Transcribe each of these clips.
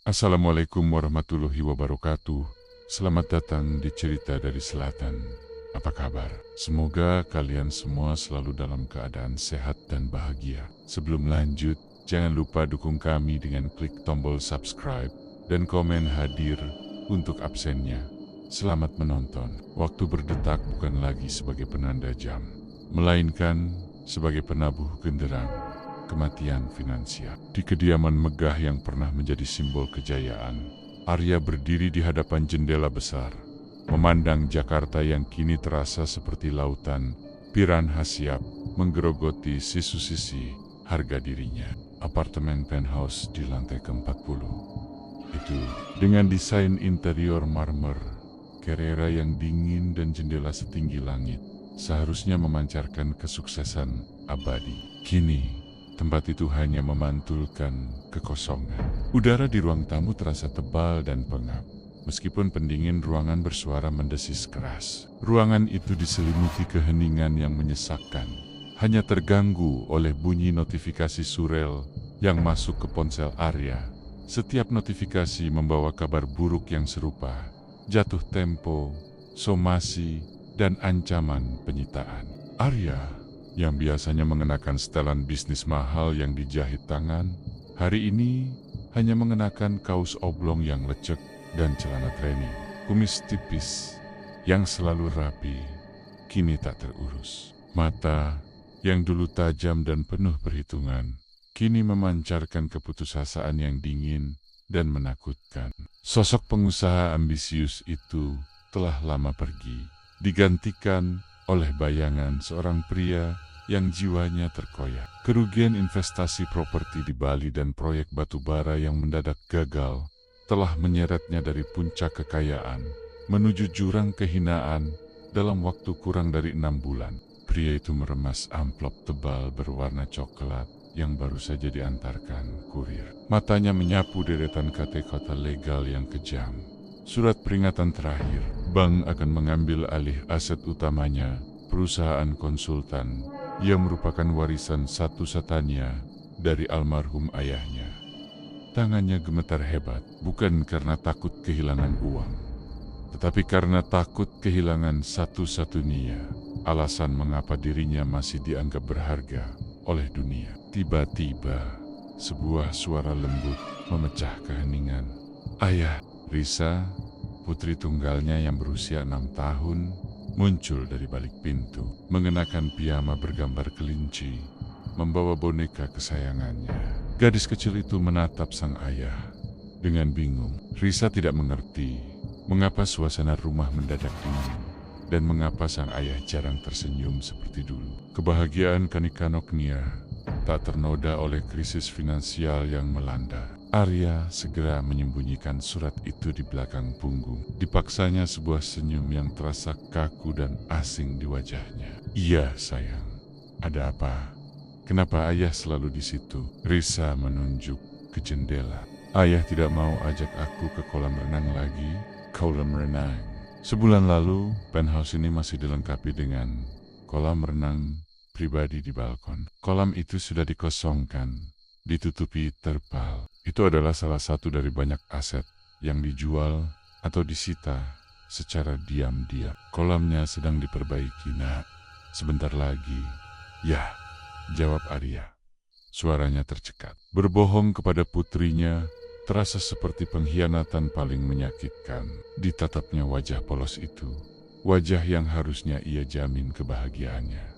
Assalamualaikum warahmatullahi wabarakatuh. Selamat datang di Cerita dari Selatan. Apa kabar? Semoga kalian semua selalu dalam keadaan sehat dan bahagia. Sebelum lanjut, jangan lupa dukung kami dengan klik tombol subscribe dan komen hadir untuk absennya. Selamat menonton. Waktu berdetak bukan lagi sebagai penanda jam, melainkan sebagai penabuh genderang kematian finansial. Di kediaman megah yang pernah menjadi simbol kejayaan, Arya berdiri di hadapan jendela besar, memandang Jakarta yang kini terasa seperti lautan piranha siap menggerogoti sisi harga dirinya. Apartemen penthouse di lantai ke-40. Itu dengan desain interior marmer, Carrera yang dingin dan jendela setinggi langit, seharusnya memancarkan kesuksesan abadi. Kini, tempat itu hanya memantulkan kekosongan. Udara di ruang tamu terasa tebal dan pengap. Meskipun pendingin ruangan bersuara mendesis keras. Ruangan itu diselimuti keheningan yang menyesakkan. Hanya terganggu oleh bunyi notifikasi surel yang masuk ke ponsel Arya. Setiap notifikasi membawa kabar buruk yang serupa. Jatuh tempo, somasi, dan ancaman penyitaan. Arya yang biasanya mengenakan setelan bisnis mahal yang dijahit tangan, hari ini hanya mengenakan kaos oblong yang lecek dan celana training. Kumis tipis yang selalu rapi, kini tak terurus. Mata yang dulu tajam dan penuh perhitungan, kini memancarkan keputusasaan yang dingin dan menakutkan. Sosok pengusaha ambisius itu telah lama pergi, digantikan oleh bayangan seorang pria yang jiwanya terkoyak. Kerugian investasi properti di Bali dan proyek batubara yang mendadak gagal telah menyeretnya dari puncak kekayaan menuju jurang kehinaan dalam waktu kurang dari 6 bulan. Pria itu meremas amplop tebal berwarna coklat yang baru saja diantarkan kurir. Matanya menyapu deretan kata-kata legal yang kejam. Surat peringatan terakhir, bank akan mengambil alih aset utamanya, perusahaan konsultan yang merupakan warisan satu-satunya dari almarhum ayahnya. Tangannya gemetar hebat, bukan karena takut kehilangan uang, tetapi karena takut kehilangan satu-satunya alasan mengapa dirinya masih dianggap berharga oleh dunia. Tiba-tiba, sebuah suara lembut memecah keheningan. Ayah, Risa, putri tunggalnya yang berusia 6 tahun, muncul dari balik pintu, mengenakan piyama bergambar kelinci, membawa boneka kesayangannya. Gadis kecil itu menatap sang ayah dengan bingung. Risa tidak mengerti mengapa suasana rumah mendadak dingin dan mengapa sang ayah jarang tersenyum seperti dulu. Kebahagiaan Kanikanoknia tak ternoda oleh krisis finansial yang melanda. Arya segera menyembunyikan surat itu di belakang punggung. Dipaksanya sebuah senyum yang terasa kaku dan asing di wajahnya. Iya sayang, ada apa? Kenapa ayah selalu di situ? Risa menunjuk ke jendela. Ayah tidak mau ajak aku ke kolam renang lagi. Kolam renang. Sebulan lalu, penthouse ini masih dilengkapi dengan kolam renang pribadi di balkon. Kolam itu sudah dikosongkan, ditutupi terpal. Itu adalah salah satu dari banyak aset yang dijual atau disita secara diam-diam. Kolamnya sedang diperbaiki, Nak. Sebentar lagi. Ya, jawab Arya. Suaranya tercekat. Berbohong kepada putrinya terasa seperti pengkhianatan paling menyakitkan. Ditatapnya wajah polos itu, wajah yang harusnya ia jamin kebahagiaannya.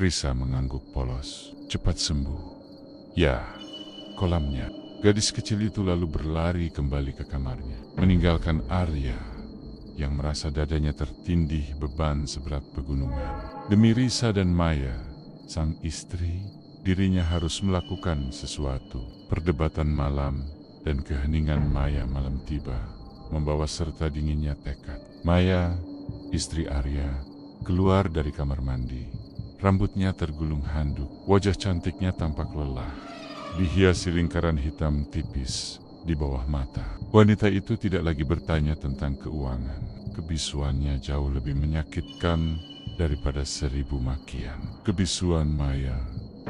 Risa mengangguk polos. Cepat sembuh. Ya, kolamnya. Gadis kecil itu lalu berlari kembali ke kamarnya, meninggalkan Arya yang merasa dadanya tertindih beban seberat pegunungan. Demi Risa dan Maya, sang istri, dirinya harus melakukan sesuatu. Perdebatan malam dan keheningan Maya malam tiba, membawa serta dinginnya tekad. Maya, istri Arya, keluar dari kamar mandi. Rambutnya tergulung handuk, wajah cantiknya tampak lelah, dihiasi lingkaran hitam tipis di bawah mata. Wanita itu tidak lagi bertanya tentang keuangan. Kebisuannya jauh lebih menyakitkan daripada 1000 makian. Kebisuan Maya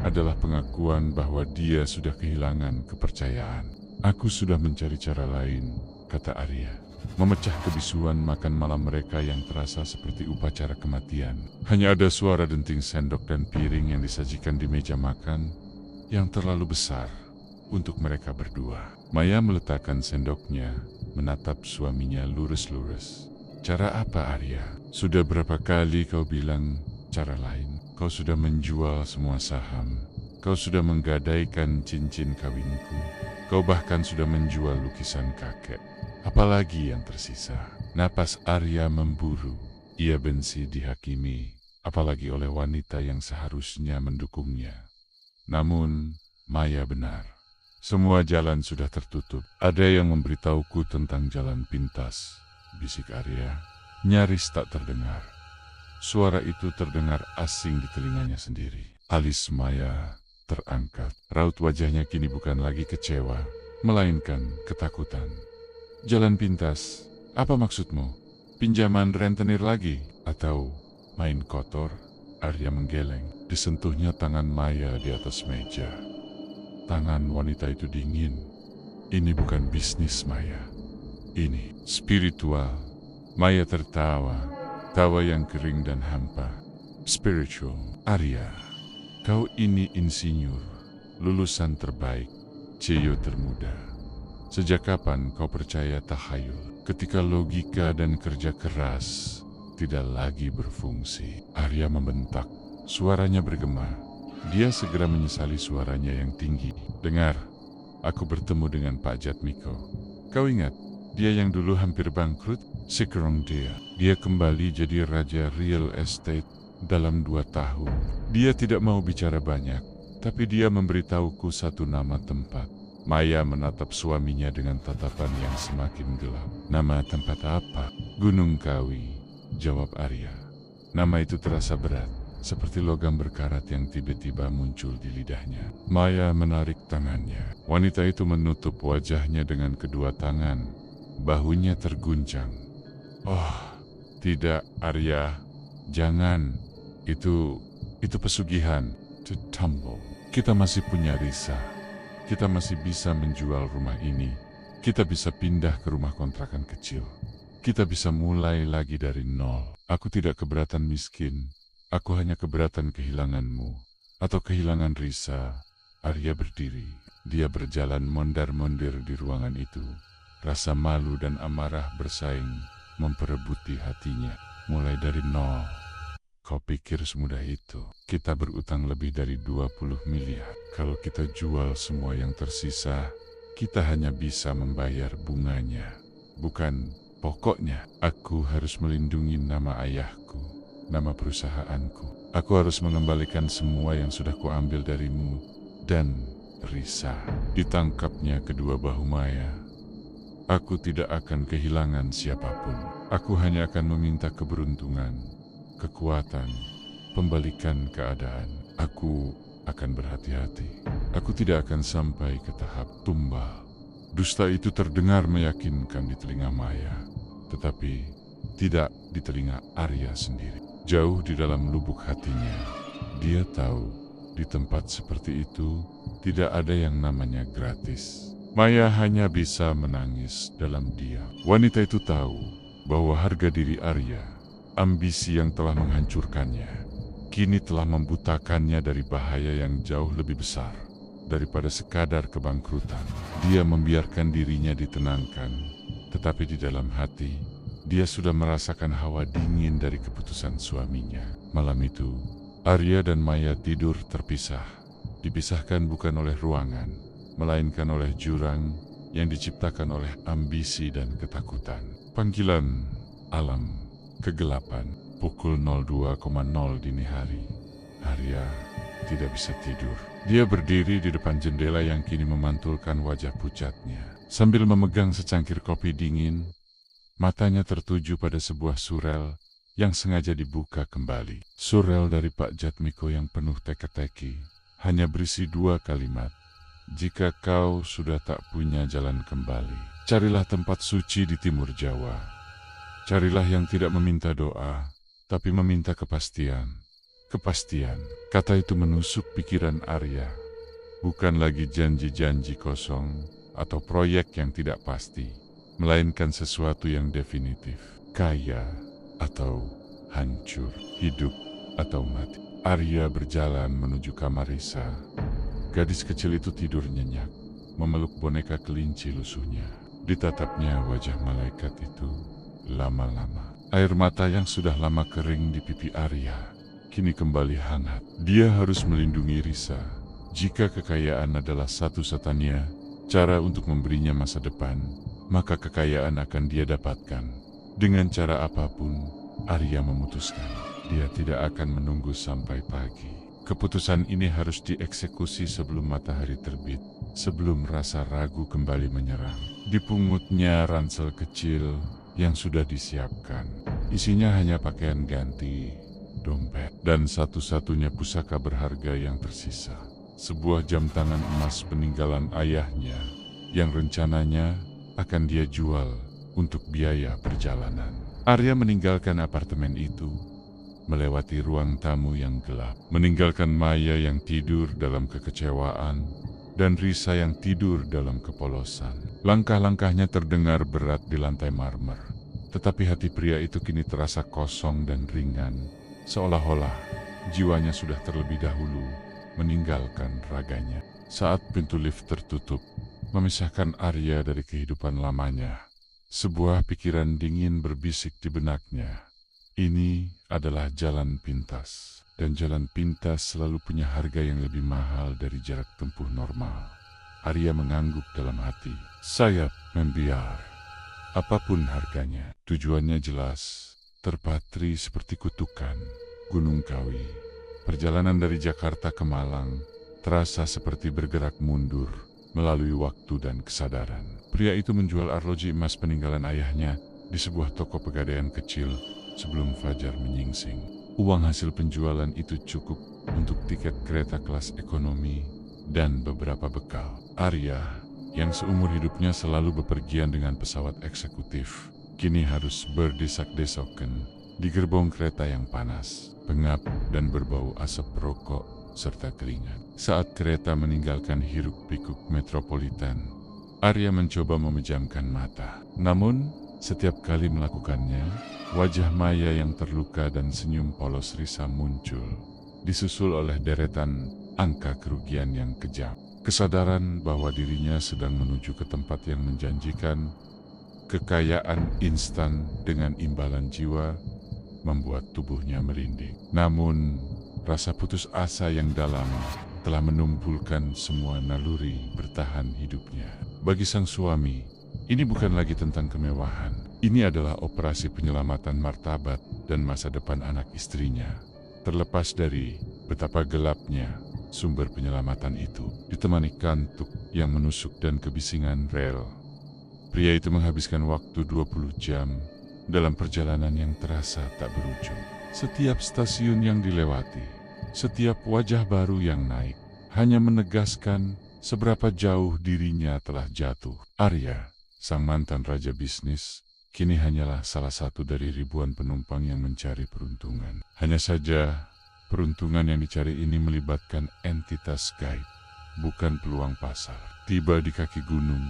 adalah pengakuan bahwa dia sudah kehilangan kepercayaan. Aku sudah mencari cara lain, kata Arya. Memecah kebisuan makan malam mereka yang terasa seperti upacara kematian. Hanya ada suara denting sendok dan piring yang disajikan di meja makan yang terlalu besar untuk mereka berdua. Maya meletakkan sendoknya, menatap suaminya lurus-lurus. Cara apa, Arya? Sudah berapa kali kau bilang cara lain? Kau sudah menjual semua saham. Kau sudah menggadaikan cincin kawinku. Kau bahkan sudah menjual lukisan kakek. Apalagi yang tersisa? Napas Arya memburu. Ia benci dihakimi, apalagi oleh wanita yang seharusnya mendukungnya. Namun, Maya benar. Semua jalan sudah tertutup. Ada yang memberitahuku tentang jalan pintas, bisik Arya. Nyaris tak terdengar. Suara itu terdengar asing di telinganya sendiri. Alis Maya terangkat. Raut wajahnya kini bukan lagi kecewa, melainkan ketakutan. Jalan pintas, apa maksudmu? Pinjaman rentenir lagi? Atau main kotor? Arya menggeleng. Disentuhnya tangan Maya di atas meja. Tangan wanita itu dingin. Ini bukan bisnis, Maya. Ini spiritual. Maya tertawa. Tawa yang kering dan hampa. Spiritual. Arya, kau ini insinyur. Lulusan terbaik. CEO termuda. Sejak kapan kau percaya tahayul? Ketika logika dan kerja keras tidak lagi berfungsi. Arya membentak. Suaranya bergema. Dia segera menyesali suaranya yang tinggi. Dengar, aku bertemu dengan Pak Jatmiko. Kau ingat, dia yang dulu hampir bangkrut? Sekarang dia kembali jadi raja real estate dalam 2 tahun. Dia tidak mau bicara banyak, tapi dia memberitahuku satu nama tempat. Maya menatap suaminya dengan tatapan yang semakin gelap. Nama tempat apa? Gunung Kawi, jawab Arya. Nama itu terasa berat, seperti logam berkarat yang tiba-tiba muncul di lidahnya. Maya menarik tangannya. Wanita itu menutup wajahnya dengan kedua tangan. Bahunya terguncang. Oh, tidak, Arya. Jangan. Itu pesugihan. To tumble. Kita masih punya Risa. Kita masih bisa menjual rumah ini. Kita bisa pindah ke rumah kontrakan kecil. Kita bisa mulai lagi dari nol. Aku tidak keberatan miskin. Aku hanya keberatan kehilanganmu. Atau kehilangan Risa. Arya berdiri. Dia berjalan mondar-mondir di ruangan itu. Rasa malu dan amarah bersaing memperebuti hatinya. Mulai dari nol. Kau pikir semudah itu? Kita berutang lebih dari 20 miliar. Kalau kita jual semua yang tersisa, kita hanya bisa membayar bunganya. Bukan pokoknya. Aku harus melindungi nama ayahku, nama perusahaanku. Aku harus mengembalikan semua yang sudah kuambil darimu dan Risa. Ditangkapnya kedua bahu Maya. Aku tidak akan kehilangan siapapun. Aku hanya akan meminta keberuntungan, kekuatan, pembalikan keadaan. Aku akan berhati-hati. Aku tidak akan sampai ke tahap tumbal. Dusta itu terdengar meyakinkan di telinga Maya, tetapi tidak di telinga Arya sendiri. Jauh di dalam lubuk hatinya, dia tahu di tempat seperti itu tidak ada yang namanya gratis. Maya hanya bisa menangis dalam diam. Wanita itu tahu bahwa harga diri Arya, ambisi yang telah menghancurkannya, kini telah membutakannya dari bahaya yang jauh lebih besar daripada sekadar kebangkrutan. Dia membiarkan dirinya ditenangkan, tetapi di dalam hati, dia sudah merasakan hawa dingin dari keputusan suaminya. Malam itu, Arya dan Maya tidur terpisah, dipisahkan bukan oleh ruangan, melainkan oleh jurang yang diciptakan oleh ambisi dan ketakutan. Panggilan alam, kegelapan, pukul 02.00 dini hari. Arya tidak bisa tidur. Dia berdiri di depan jendela yang kini memantulkan wajah pucatnya. Sambil memegang secangkir kopi dingin, matanya tertuju pada sebuah surel yang sengaja dibuka kembali. Surel dari Pak Jatmiko yang penuh teka-teki, hanya berisi 2 kalimat. Jika kau sudah tak punya jalan kembali, carilah tempat suci di timur Jawa. Carilah yang tidak meminta doa, tapi meminta kepastian. Kepastian, kata itu menusuk pikiran Arya. Bukan lagi janji-janji kosong atau proyek yang tidak pasti, melainkan sesuatu yang definitif, kaya atau hancur, hidup atau mati. Arya berjalan menuju kamar Risa. Gadis kecil itu tidur nyenyak, memeluk boneka kelinci lusuhnya. Ditatapnya wajah malaikat itu lama-lama. Air mata yang sudah lama kering di pipi Arya kini kembali hangat. Dia harus melindungi Risa. Jika kekayaan adalah satu-satunya cara untuk memberinya masa depan, maka kekayaan akan dia dapatkan. Dengan cara apapun, Arya memutuskan. Dia tidak akan menunggu sampai pagi. Keputusan ini harus dieksekusi sebelum matahari terbit, sebelum rasa ragu kembali menyerang. Dipungutnya ransel kecil yang sudah disiapkan. Isinya hanya pakaian ganti, dompet, dan satu-satunya pusaka berharga yang tersisa. Sebuah jam tangan emas peninggalan ayahnya yang rencananya akan dia jual untuk biaya perjalanan. Arya meninggalkan apartemen itu, melewati ruang tamu yang gelap, meninggalkan Maya yang tidur dalam kekecewaan, dan Risa yang tidur dalam kepolosan. Langkah-langkahnya terdengar berat di lantai marmer, tetapi hati pria itu kini terasa kosong dan ringan, seolah-olah jiwanya sudah terlebih dahulu meninggalkan raganya. Saat pintu lift tertutup, memisahkan Arya dari kehidupan lamanya, sebuah pikiran dingin berbisik di benaknya. Ini adalah jalan pintas, dan jalan pintas selalu punya harga yang lebih mahal dari jarak tempuh normal. Arya mengangguk dalam hati. Sayap membiar, apapun harganya. Tujuannya jelas, terpatri seperti kutukan. Gunung Kawi. Perjalanan dari Jakarta ke Malang terasa seperti bergerak mundur melalui waktu dan kesadaran. Pria itu menjual arloji emas peninggalan ayahnya di sebuah toko pegadaian kecil sebelum fajar menyingsing. Uang hasil penjualan itu cukup untuk tiket kereta kelas ekonomi dan beberapa bekal. Arya, yang seumur hidupnya selalu bepergian dengan pesawat eksekutif, kini harus berdesak-desokan di gerbong kereta yang panas, pengap, dan berbau asap rokok serta keringat. Saat kereta meninggalkan hiruk-pikuk metropolitan, Arya mencoba memejamkan mata. Namun, setiap kali melakukannya, wajah Maya yang terluka dan senyum polos Risa muncul, disusul oleh deretan angka kerugian yang kejam. Kesadaran bahwa dirinya sedang menuju ke tempat yang menjanjikan kekayaan instan dengan imbalan jiwa, membuat tubuhnya merinding. Namun, rasa putus asa yang dalam telah menumpulkan semua naluri bertahan hidupnya. Bagi sang suami, ini bukan lagi tentang kemewahan. Ini adalah operasi penyelamatan martabat dan masa depan anak istrinya. Terlepas dari betapa gelapnya sumber penyelamatan itu, ditemani kantuk yang menusuk dan kebisingan rel, pria itu menghabiskan waktu 20 jam dalam perjalanan yang terasa tak berujung. Setiap stasiun yang dilewati, setiap wajah baru yang naik, hanya menegaskan seberapa jauh dirinya telah jatuh. Arya, sang mantan raja bisnis, kini hanyalah salah satu dari ribuan penumpang yang mencari peruntungan. Hanya saja, peruntungan yang dicari ini melibatkan entitas gaib, bukan peluang pasar. Tiba di kaki gunung,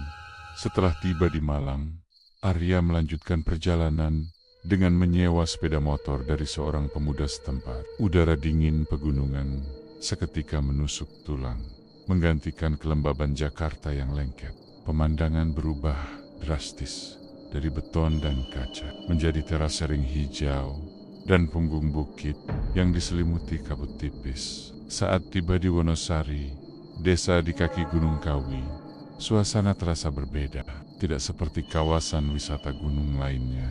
setelah tiba di Malang, Arya melanjutkan perjalanan dengan menyewa sepeda motor dari seorang pemuda setempat. Udara dingin pegunungan seketika menusuk tulang, menggantikan kelembaban Jakarta yang lengket. Pemandangan berubah drastis dari beton dan kaca menjadi teras sering hijau dan punggung bukit yang diselimuti kabut tipis. Saat tiba di Wonosari, desa di kaki Gunung Kawi, suasana terasa berbeda. Tidak seperti kawasan wisata gunung lainnya.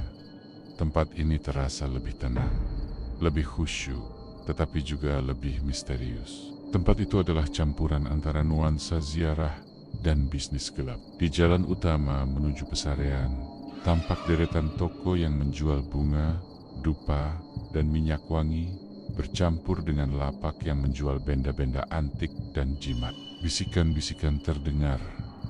Tempat ini terasa lebih tenang, lebih khusyuk, tetapi juga lebih misterius. Tempat itu adalah campuran antara nuansa ziarah dan bisnis gelap. Di jalan utama menuju Pesarean, tampak deretan toko yang menjual bunga, dupa, dan minyak wangi, bercampur dengan lapak yang menjual benda-benda antik dan jimat. Bisikan-bisikan terdengar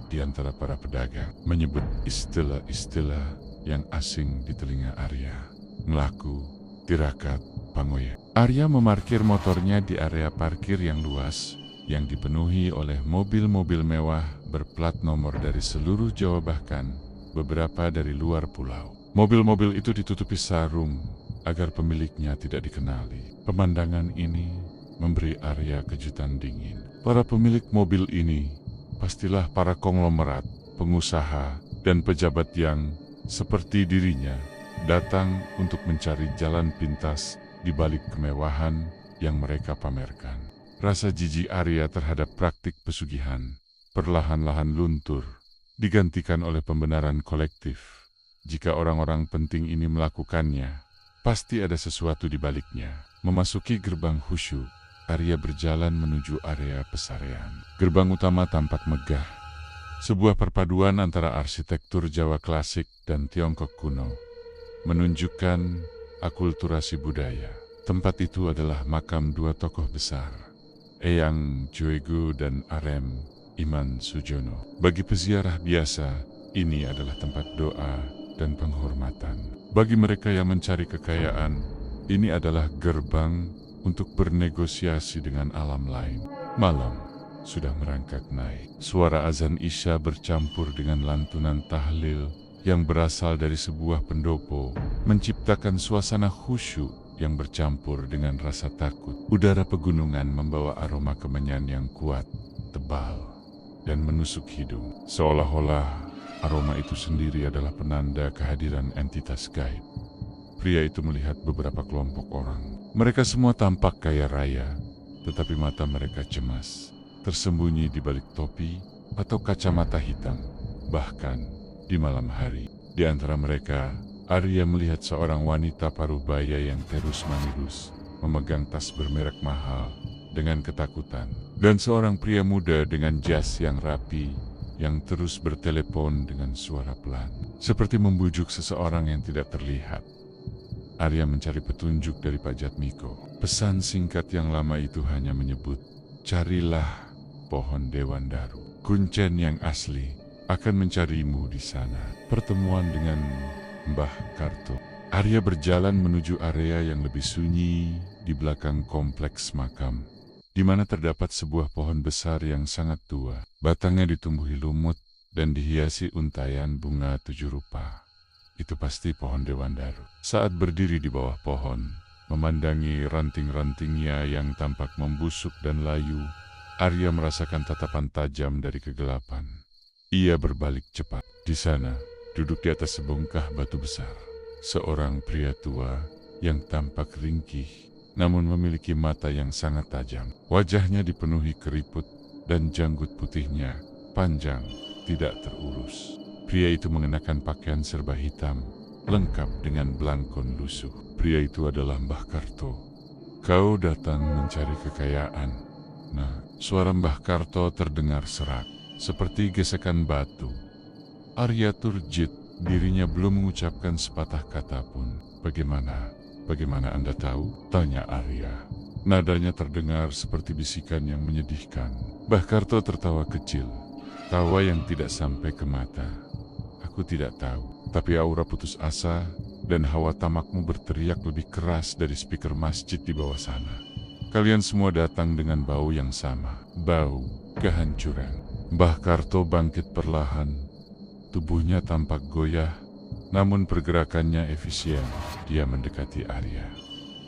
di antara para pedagang, menyebut istilah-istilah yang asing di telinga Arya. Ngelaku, tirakat, pangoye. Arya memarkir motornya di area parkir yang luas, yang dipenuhi oleh mobil-mobil mewah berplat nomor dari seluruh Jawa, bahkan beberapa dari luar pulau. Mobil-mobil itu ditutupi sarung agar pemiliknya tidak dikenali. Pemandangan ini memberi Arya kejutan dingin. Para pemilik mobil ini pastilah para konglomerat, pengusaha, dan pejabat yang seperti dirinya datang untuk mencari jalan pintas di balik kemewahan yang mereka pamerkan. Rasa jijik Arya terhadap praktik pesugihan perlahan-lahan luntur, digantikan oleh pembenaran kolektif. Jika orang-orang penting ini melakukannya, pasti ada sesuatu di baliknya. Memasuki gerbang khusyuk, Arya berjalan menuju area pesarean. Gerbang utama tampak megah, sebuah perpaduan antara arsitektur Jawa klasik dan Tiongkok kuno, menunjukkan akulturasi budaya. Tempat itu adalah makam dua tokoh besar, Eyang Joego dan Arem Iman Sujono. Bagi peziarah biasa, ini adalah tempat doa dan penghormatan. Bagi mereka yang mencari kekayaan, ini adalah gerbang untuk bernegosiasi dengan alam lain. Malam sudah merangkak naik. Suara azan Isya bercampur dengan lantunan tahlil yang berasal dari sebuah pendopo, menciptakan suasana khusyuk yang bercampur dengan rasa takut. Udara pegunungan membawa aroma kemenyan yang kuat, tebal, dan menusuk hidung. Seolah-olah aroma itu sendiri adalah penanda kehadiran entitas gaib. Pria itu melihat beberapa kelompok orang. Mereka semua tampak kaya raya, tetapi mata mereka cemas, tersembunyi di balik topi atau kacamata hitam. Bahkan di malam hari, di antara mereka, Arya melihat seorang wanita parubaya yang terus-menerus memegang tas bermerek mahal dengan ketakutan, dan seorang pria muda dengan jas yang rapi yang terus bertelepon dengan suara pelan, seperti membujuk seseorang yang tidak terlihat. Arya mencari petunjuk dari Pak Jatmiko. Pesan singkat yang lama itu hanya menyebut, carilah pohon Dewan Daru. Kuncen yang asli akan mencarimu di sana. Pertemuan dengan Mbah Karto. Arya berjalan menuju area yang lebih sunyi di belakang kompleks makam, di mana terdapat sebuah pohon besar yang sangat tua. Batangnya ditumbuhi lumut dan dihiasi untayan bunga 7 rupa. Itu pasti pohon Dewan Daru. Saat berdiri di bawah pohon, memandangi ranting-rantingnya yang tampak membusuk dan layu, Arya merasakan tatapan tajam dari kegelapan. Ia berbalik cepat. Di sana, duduk di atas sebongkah batu besar, seorang pria tua yang tampak ringkih, namun memiliki mata yang sangat tajam. Wajahnya dipenuhi keriput dan janggut putihnya panjang, tidak terurus. Pria itu mengenakan pakaian serba hitam, lengkap dengan belangkon lusuh. Pria itu adalah Mbah Karto. Kau datang mencari kekayaan. Nah, suara Mbah Karto terdengar serak, seperti gesekan batu. Arya turjit, dirinya belum mengucapkan sepatah kata pun. Bagaimana Anda tahu? Tanya Arya. Nadanya terdengar seperti bisikan yang menyedihkan. Mbah Karto tertawa kecil, tawa yang tidak sampai ke mata. Aku tidak tahu, tapi aura putus asa dan hawa tamakmu berteriak lebih keras dari speaker masjid di bawah sana. Kalian semua datang dengan bau yang sama, bau kehancuran. Mbah Karto bangkit perlahan. Tubuhnya tampak goyah, namun pergerakannya efisien. Dia mendekati Arya,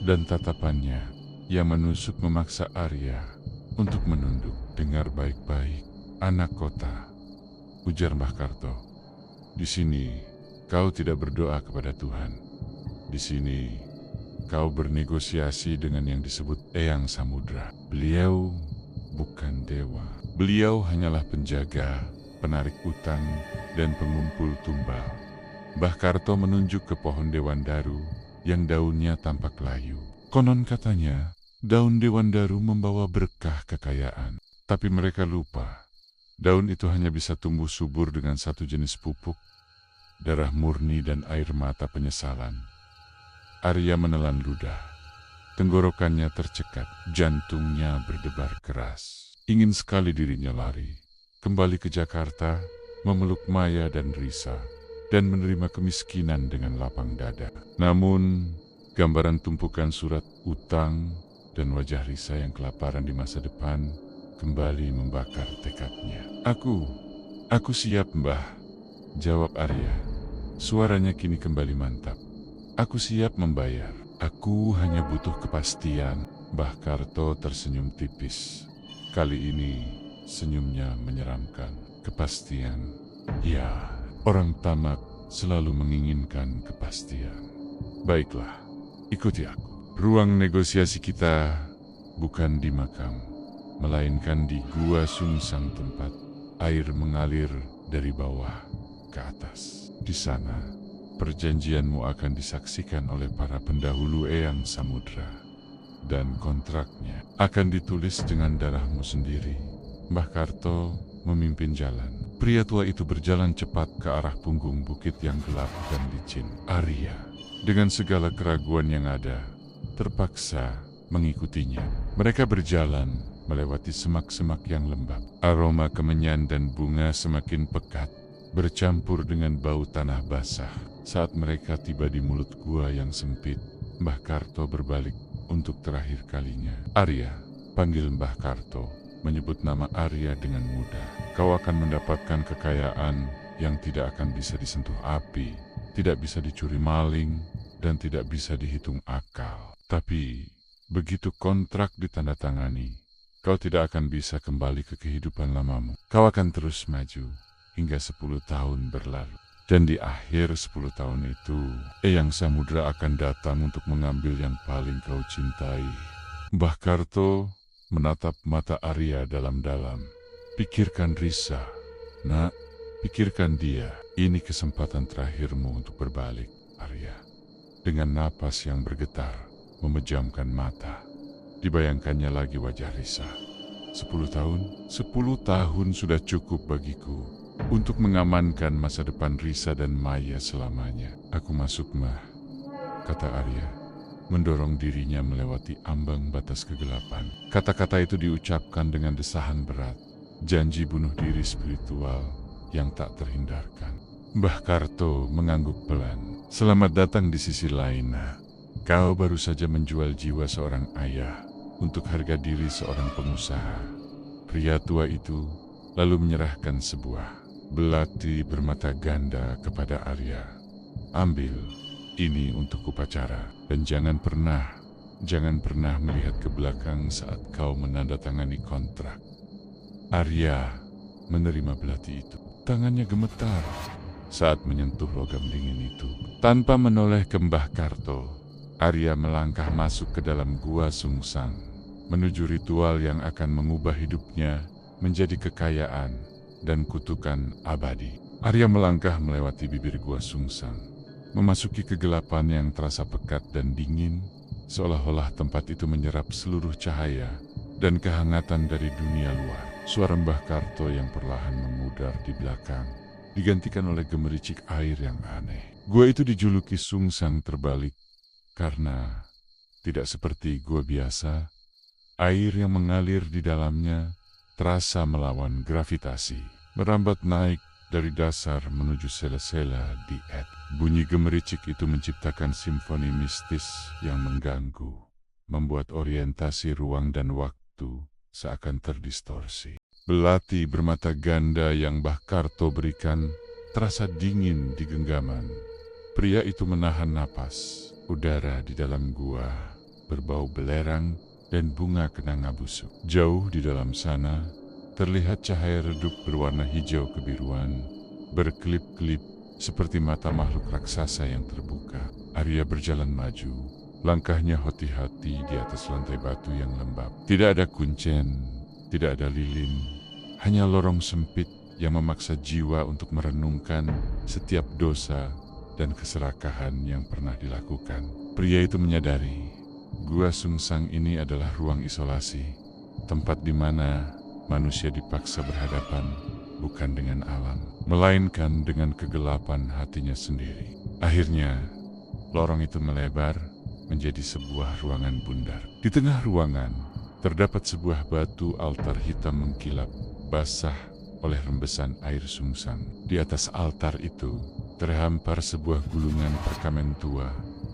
dan tatapannya yang menusuk memaksa Arya untuk menunduk. Dengar baik-baik, anak kota, ujar Mbah Karto. Di sini, kau tidak berdoa kepada Tuhan. Di sini, kau bernegosiasi dengan yang disebut Eyang Samudra. Beliau bukan dewa. Beliau hanyalah penjaga, penarik utang, dan pengumpul tumbal. Mbah Karto menunjuk ke pohon Dewan Daru yang daunnya tampak layu. Konon katanya, daun Dewan Daru membawa berkah kekayaan. Tapi mereka lupa, daun itu hanya bisa tumbuh subur dengan satu jenis pupuk, darah murni dan air mata penyesalan. Arya menelan ludah. Tenggorokannya tercekat, jantungnya berdebar keras. Ingin sekali dirinya lari, kembali ke Jakarta, memeluk Maya dan Risa, dan menerima kemiskinan dengan lapang dada. Namun, gambaran tumpukan surat utang dan wajah Risa yang kelaparan di masa depan kembali membakar tekadnya. Aku Aku siap, Mbah, jawab Arya. Suaranya kini kembali mantap. Aku siap membayar. Aku hanya butuh kepastian. Mbah Karto tersenyum tipis. Kali ini senyumnya menyeramkan. Kepastian. Ya, orang tamak selalu menginginkan kepastian. Baiklah, ikuti aku. Ruang negosiasi kita bukan di makam, melainkan di Gua Sungsang, tempat air mengalir dari bawah ke atas. Di sana, perjanjianmu akan disaksikan oleh para pendahulu Eyang Samudra. Dan kontraknya akan ditulis dengan darahmu sendiri. Mbah Karto memimpin jalan. Pria tua itu berjalan cepat ke arah punggung bukit yang gelap dan licin. Arya, dengan segala keraguan yang ada, terpaksa mengikutinya. Mereka berjalan melewati semak-semak yang lembab. Aroma kemenyan dan bunga semakin pekat, bercampur dengan bau tanah basah. Saat mereka tiba di mulut gua yang sempit, Mbah Karto berbalik untuk terakhir kalinya. Arya, panggil Mbah Karto, menyebut nama Arya dengan mudah. Kau akan mendapatkan kekayaan yang tidak akan bisa disentuh api, tidak bisa dicuri maling, dan tidak bisa dihitung akal. Tapi, begitu kontrak ditandatangani, kau tidak akan bisa kembali ke kehidupan lamamu. Kau akan terus maju hingga 10 tahun berlalu. Dan di akhir 10 tahun itu, Eyang Samudra akan datang untuk mengambil yang paling kau cintai. Mbah Karto menatap mata Arya dalam-dalam. Pikirkan Risa, nak, pikirkan dia. Ini kesempatan terakhirmu untuk berbalik, Arya. Dengan napas yang bergetar, memejamkan mata, dibayangkannya lagi wajah Risa. 10 tahun? 10 tahun sudah cukup bagiku untuk mengamankan masa depan Risa dan Maya selamanya. Aku masuk, Mbah, kata Arya, mendorong dirinya melewati ambang batas kegelapan. Kata-kata itu diucapkan dengan desahan berat, janji bunuh diri spiritual yang tak terhindarkan. Mbah Karto mengangguk pelan. Selamat datang di sisi lain, nak. Kau baru saja menjual jiwa seorang ayah untuk harga diri seorang pengusaha. Pria tua itu lalu menyerahkan sebuah belati bermata ganda kepada Arya. Ambil, ini untuk upacara. Dan jangan pernah melihat ke belakang saat kau menandatangani kontrak. Arya menerima belati itu. Tangannya gemetar saat menyentuh logam dingin itu. Tanpa menoleh ke Mbah Karto, Arya melangkah masuk ke dalam Gua Sungsang, menuju ritual yang akan mengubah hidupnya menjadi kekayaan dan kutukan abadi. Arya melangkah melewati bibir Gua Sungsang, memasuki kegelapan yang terasa pekat dan dingin, seolah-olah tempat itu menyerap seluruh cahaya dan kehangatan dari dunia luar. Suara Mbah Karto yang perlahan memudar di belakang, digantikan oleh gemericik air yang aneh. Gua itu dijuluki Sungsang terbalik, karena tidak seperti gua biasa, air yang mengalir di dalamnya terasa melawan gravitasi, merambat naik dari dasar menuju sela-sela di et. Bunyi gemericik itu menciptakan simfoni mistis yang mengganggu, membuat orientasi ruang dan waktu seakan terdistorsi. Belati bermata ganda yang Mbah Karto berikan terasa dingin di genggaman. Pria itu menahan napas. Udara di dalam gua berbau belerang dan bunga kenanga busuk. Jauh di dalam sana, terlihat cahaya redup berwarna hijau kebiruan, berkelip-kelip seperti mata makhluk raksasa yang terbuka. Arya berjalan maju, langkahnya hati-hati di atas lantai batu yang lembab. Tidak ada kuncen, tidak ada lilin, hanya lorong sempit yang memaksa jiwa untuk merenungkan setiap dosa dan keserakahan yang pernah dilakukan. Pria itu menyadari, Gua Sungsang ini adalah ruang isolasi, tempat di mana manusia dipaksa berhadapan bukan dengan alam, melainkan dengan kegelapan hatinya sendiri. Akhirnya, lorong itu melebar menjadi sebuah ruangan bundar. Di tengah ruangan, terdapat sebuah batu altar hitam mengkilap, basah oleh rembesan air sungsang. Di atas altar itu, terhampar sebuah gulungan perkamen tua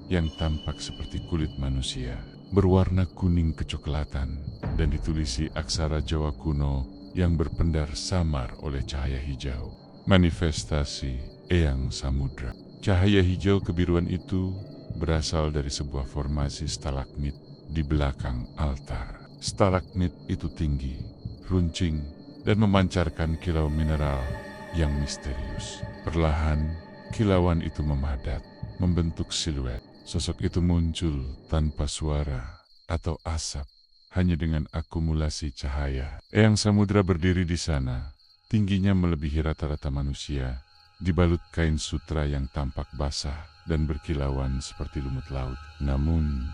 yang tampak seperti kulit manusia, berwarna kuning kecoklatan dan ditulisi aksara Jawa kuno yang berpendar samar oleh cahaya hijau. Manifestasi Eyang Samudra. Cahaya hijau kebiruan itu berasal dari sebuah formasi stalagmit di belakang altar. Stalagmit itu tinggi, runcing, dan memancarkan kilau mineral yang misterius. Perlahan, kilauan itu memadat, membentuk siluet. Sosok itu muncul tanpa suara atau asap, hanya dengan akumulasi cahaya. Eyang Samudra berdiri di sana, tingginya melebihi rata-rata manusia, dibalut kain sutra yang tampak basah dan berkilauan seperti lumut laut. Namun,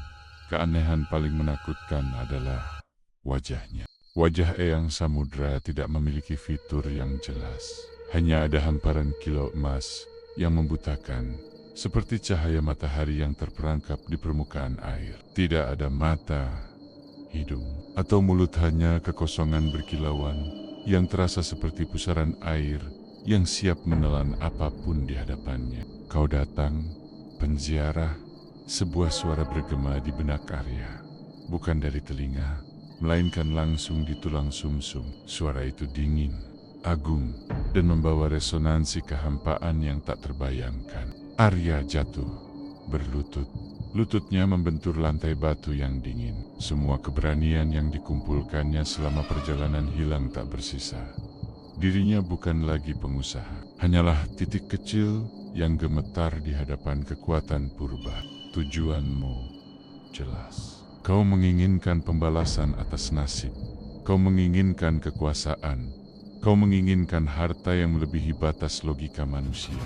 keanehan paling menakutkan adalah wajahnya. Wajah Eyang Samudra tidak memiliki fitur yang jelas. Hanya ada hamparan kilau emas yang membutakan, seperti cahaya matahari yang terperangkap di permukaan air. Tidak ada mata, hidung, atau mulut, hanya kekosongan berkilauan yang terasa seperti pusaran air yang siap menelan apapun di hadapannya. Kau datang, penziarah, sebuah suara bergema di benak Arya. Bukan dari telinga, melainkan langsung di tulang sumsum. Suara itu dingin, agung, dan membawa resonansi kehampaan yang tak terbayangkan. Arya jatuh, berlutut. Lututnya membentur lantai batu yang dingin. Semua keberanian yang dikumpulkannya selama perjalanan hilang tak bersisa. Dirinya bukan lagi pengusaha, hanyalah titik kecil yang gemetar di hadapan kekuatan purba. Tujuanmu jelas. Kau menginginkan pembalasan atas nasib. Kau menginginkan kekuasaan. Kau menginginkan harta yang melebihi batas logika manusia.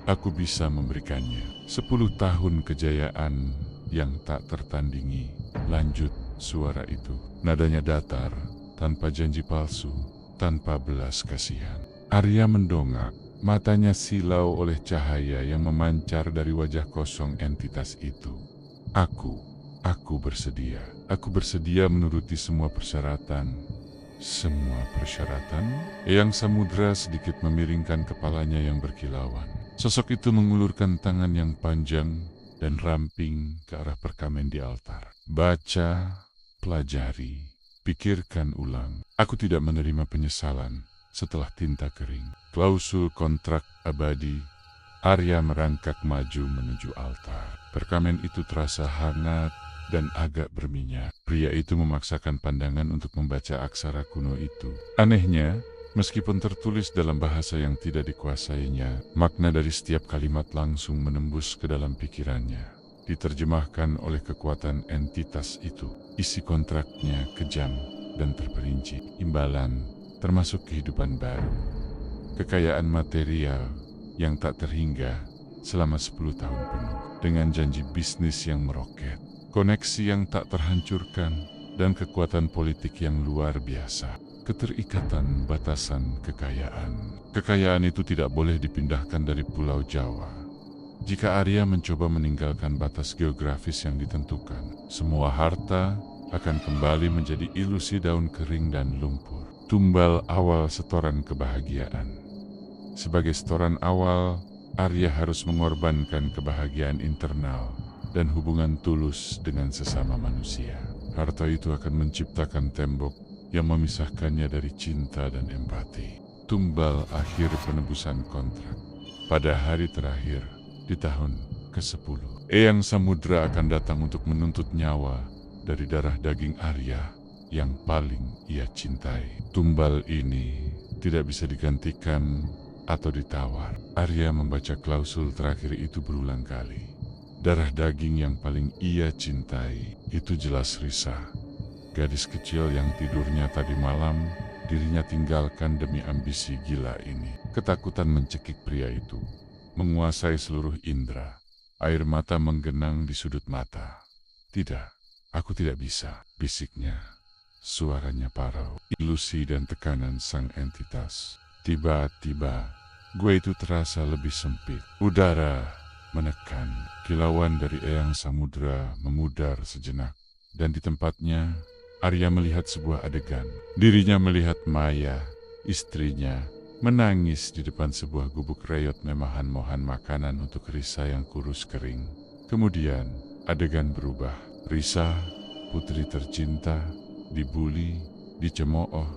Aku bisa memberikannya. 10 tahun kejayaan yang tak tertandingi. Lanjut suara itu. Nadanya datar, tanpa janji palsu, tanpa belas kasihan. Arya mendongak, matanya silau oleh cahaya yang memancar dari wajah kosong entitas itu. Aku bersedia. Aku bersedia menuruti semua persyaratan. Semua persyaratan? Eyang Samudra sedikit memiringkan kepalanya yang berkilauan. Sosok itu mengulurkan tangan yang panjang dan ramping ke arah perkamen di altar. Baca, pelajari, pikirkan ulang. Aku tidak menerima penyesalan setelah tinta kering. Klausul kontrak abadi. Arya merangkak maju menuju altar. Perkamen itu terasa hangat dan agak berminyak. Pria itu memaksakan pandangan untuk membaca aksara kuno itu. Anehnya, meskipun tertulis dalam bahasa yang tidak dikuasainya, makna dari setiap kalimat langsung menembus ke dalam pikirannya. Diterjemahkan oleh kekuatan entitas itu. Isi kontraknya kejam dan terperinci. Imbalan, termasuk kehidupan baru. Kekayaan material yang tak terhingga selama 10 tahun penuh. Dengan janji bisnis yang meroket, koneksi yang tak terhancurkan, dan kekuatan politik yang luar biasa. Keterikatan batasan kekayaan. Kekayaan itu tidak boleh dipindahkan dari Pulau Jawa. Jika Arya mencoba meninggalkan batas geografis yang ditentukan, semua harta akan kembali menjadi ilusi daun kering dan lumpur. Tumbal awal setoran kebahagiaan. Sebagai setoran awal, Arya harus mengorbankan kebahagiaan internal dan hubungan tulus dengan sesama manusia. Harta itu akan menciptakan tembok yang memisahkannya dari cinta dan empati. Tumbal akhir penebusan kontrak. Pada hari terakhir, di tahun ke-10, Eyang Samudra akan datang untuk menuntut nyawa dari darah daging Arya yang paling ia cintai. Tumbal ini tidak bisa digantikan atau ditawar. Arya membaca klausul terakhir itu berulang kali. Darah daging yang paling ia cintai, itu jelas Risa. Gadis kecil yang tidurnya tadi malam, dirinya tinggalkan demi ambisi gila ini. Ketakutan mencekik pria itu, menguasai seluruh indera. Air mata menggenang di sudut mata. Tidak, aku tidak bisa, bisiknya. Suaranya parau, ilusi dan tekanan sang entitas. Tiba-tiba, gue itu terasa lebih sempit. Udara menekan. Kilauan dari Eyang Samudra memudar sejenak. Dan di tempatnya, Arya melihat sebuah adegan. Dirinya melihat Maya, istrinya, menangis di depan sebuah gubuk reyot memahan-mohan makanan untuk Risa yang kurus kering. Kemudian, adegan berubah. Risa, putri tercinta, dibuli, dicemooh,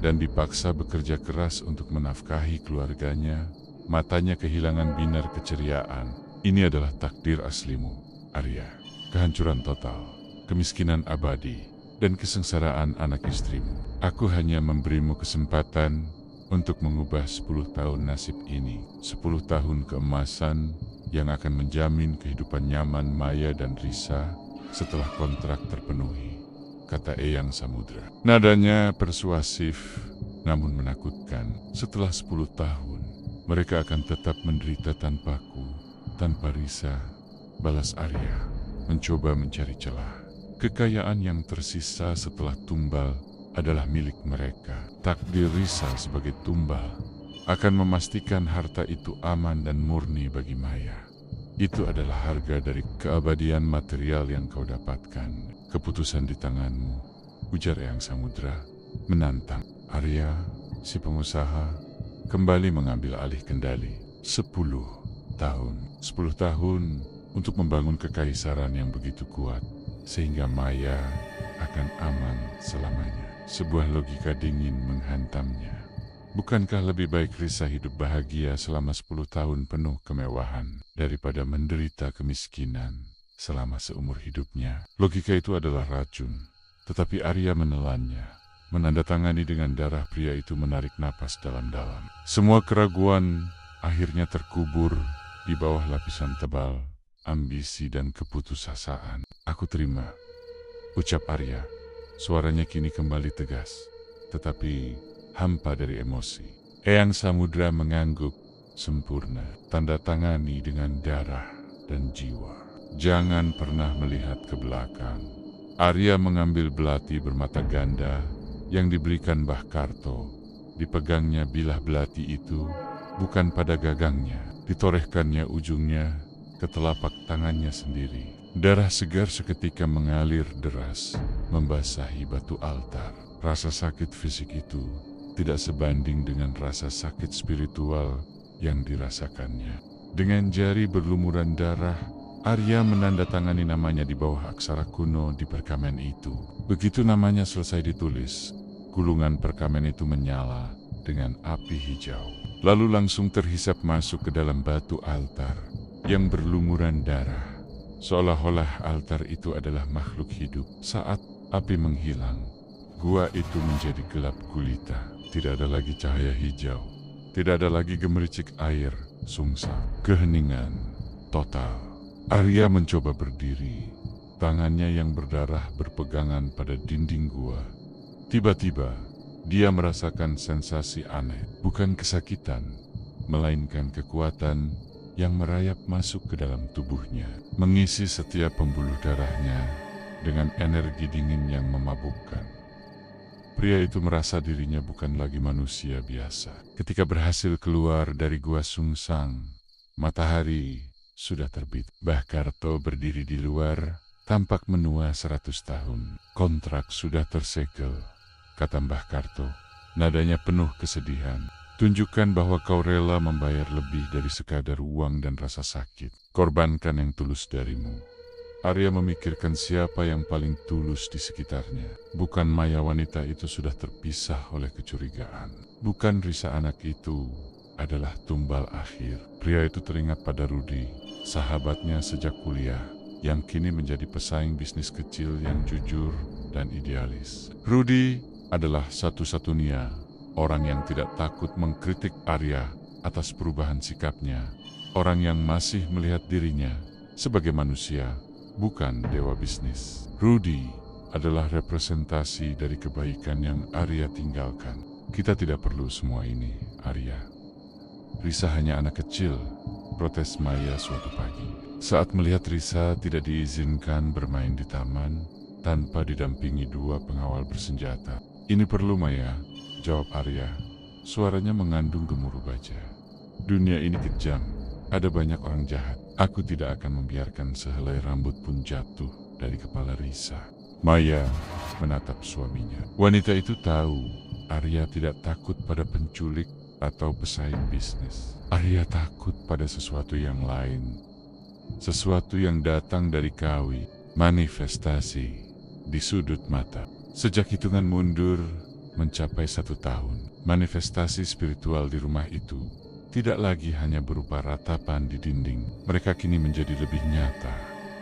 dan dipaksa bekerja keras untuk menafkahi keluarganya, matanya kehilangan binar keceriaan. Ini adalah takdir aslimu, Arya. Kehancuran total, kemiskinan abadi, dan kesengsaraan anak istrimu. Aku hanya memberimu kesempatan untuk mengubah 10 tahun nasib ini. 10 tahun keemasan yang akan menjamin kehidupan nyaman Maya dan Risa setelah kontrak terpenuhi, kata Eyang Samudra. Nadanya persuasif namun menakutkan. Setelah 10 tahun, mereka akan tetap menderita tanpaku, tanpa Risa, balas Arya, mencoba mencari celah. Kekayaan yang tersisa setelah tumbal adalah milik mereka. Takdir Risa sebagai tumbal akan memastikan harta itu aman dan murni bagi Maya. Itu adalah harga dari keabadian material yang kau dapatkan. Keputusan di tanganmu, ujar Eyang Samudra, menantang. Arya, si pengusaha, kembali mengambil alih kendali. 10 tahun. 10 tahun untuk membangun kekaisaran yang begitu kuat, sehingga Maya akan aman selamanya. Sebuah logika dingin menghantamnya. Bukankah lebih baik Risa hidup bahagia selama 10 tahun penuh kemewahan daripada menderita kemiskinan selama seumur hidupnya? Logika itu adalah racun, tetapi Arya menelannya. Menandatangani dengan darah, pria itu menarik napas dalam-dalam. Semua keraguan akhirnya terkubur di bawah lapisan tebal ambisi dan keputusasaan. Aku terima, ucap Arya. Suaranya kini kembali tegas, tetapi hampa dari emosi. Eyang Samudra mengangguk sempurna. Tanda tangani dengan darah dan jiwa. Jangan pernah melihat ke belakang. Arya mengambil belati bermata ganda yang diberikan Mbah Karto. Dipegangnya bilah belati itu bukan pada gagangnya. Ditorehkannya ujungnya ke telapak tangannya sendiri. Darah segar seketika mengalir deras, membasahi batu altar. Rasa sakit fisik itu tidak sebanding dengan rasa sakit spiritual yang dirasakannya. Dengan jari berlumuran darah, Arya menandatangani namanya di bawah aksara kuno di perkamen itu. Begitu namanya selesai ditulis, gulungan perkamen itu menyala dengan api hijau. Lalu langsung terhisap masuk ke dalam batu altar yang berlumuran darah. Seolah-olah altar itu adalah makhluk hidup. Saat api menghilang, gua itu menjadi gelap gulita. Tidak ada lagi cahaya hijau. Tidak ada lagi gemericik air, sungsang. Keheningan total. Arya mencoba berdiri. Tangannya yang berdarah berpegangan pada dinding gua. Tiba-tiba, dia merasakan sensasi aneh. Bukan kesakitan, melainkan kekuatan yang merayap masuk ke dalam tubuhnya, mengisi setiap pembuluh darahnya dengan energi dingin yang memabukkan. Pria itu merasa dirinya bukan lagi manusia biasa. Ketika berhasil keluar dari gua sungsang, matahari sudah terbit. Mbah Karto berdiri di luar, tampak menua 100 tahun. Kontrak sudah tersegel, kata Mbah Karto. Nadanya penuh kesedihan. Tunjukkan bahwa kau rela membayar lebih dari sekadar uang dan rasa sakit. Korbankan yang tulus darimu. Arya memikirkan siapa yang paling tulus di sekitarnya. Bukan Maya, wanita itu sudah terpisah oleh kecurigaan. Bukan Risa, anak itu adalah tumbal akhir. Pria itu teringat pada Rudi, sahabatnya sejak kuliah, yang kini menjadi pesaing bisnis kecil yang jujur dan idealis. Rudi adalah satu-satunya orang yang tidak takut mengkritik Arya atas perubahan sikapnya. Orang yang masih melihat dirinya sebagai manusia, bukan dewa bisnis. Rudi adalah representasi dari kebaikan yang Arya tinggalkan. Kita tidak perlu semua ini, Arya. Risa hanya anak kecil, protes Maya suatu pagi. Saat melihat Risa tidak diizinkan bermain di taman tanpa didampingi 2 pengawal bersenjata. Ini perlu, Maya, jawab Arya. Suaranya mengandung gemuruh baja. Dunia ini kejam, ada banyak orang jahat. Aku tidak akan membiarkan sehelai rambut pun jatuh dari kepala Risa. Maya menatap suaminya. Wanita itu tahu Arya tidak takut pada penculik atau pesaing bisnis. Arya takut pada sesuatu yang lain. Sesuatu yang datang dari kawi, manifestasi di sudut mata. Sejak hitungan mundur, mencapai 1 tahun. Manifestasi spiritual di rumah itu tidak lagi hanya berupa ratapan di dinding. Mereka kini menjadi lebih nyata,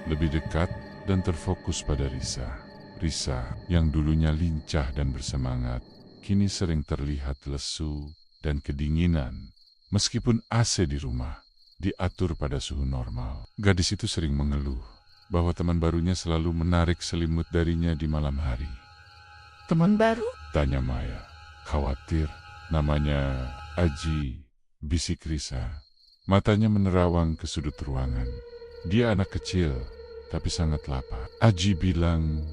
lebih dekat dan terfokus pada Risa. Risa yang dulunya lincah dan bersemangat, kini sering terlihat lesu dan kedinginan. Meskipun AC di rumah diatur pada suhu normal, gadis itu sering mengeluh bahwa teman barunya selalu menarik selimut darinya di malam hari. Teman baru? Tanya Maya, khawatir. Namanya Aji, bisik Risa. Matanya menerawang ke sudut ruangan. Dia anak kecil, tapi sangat lapar. Aji bilang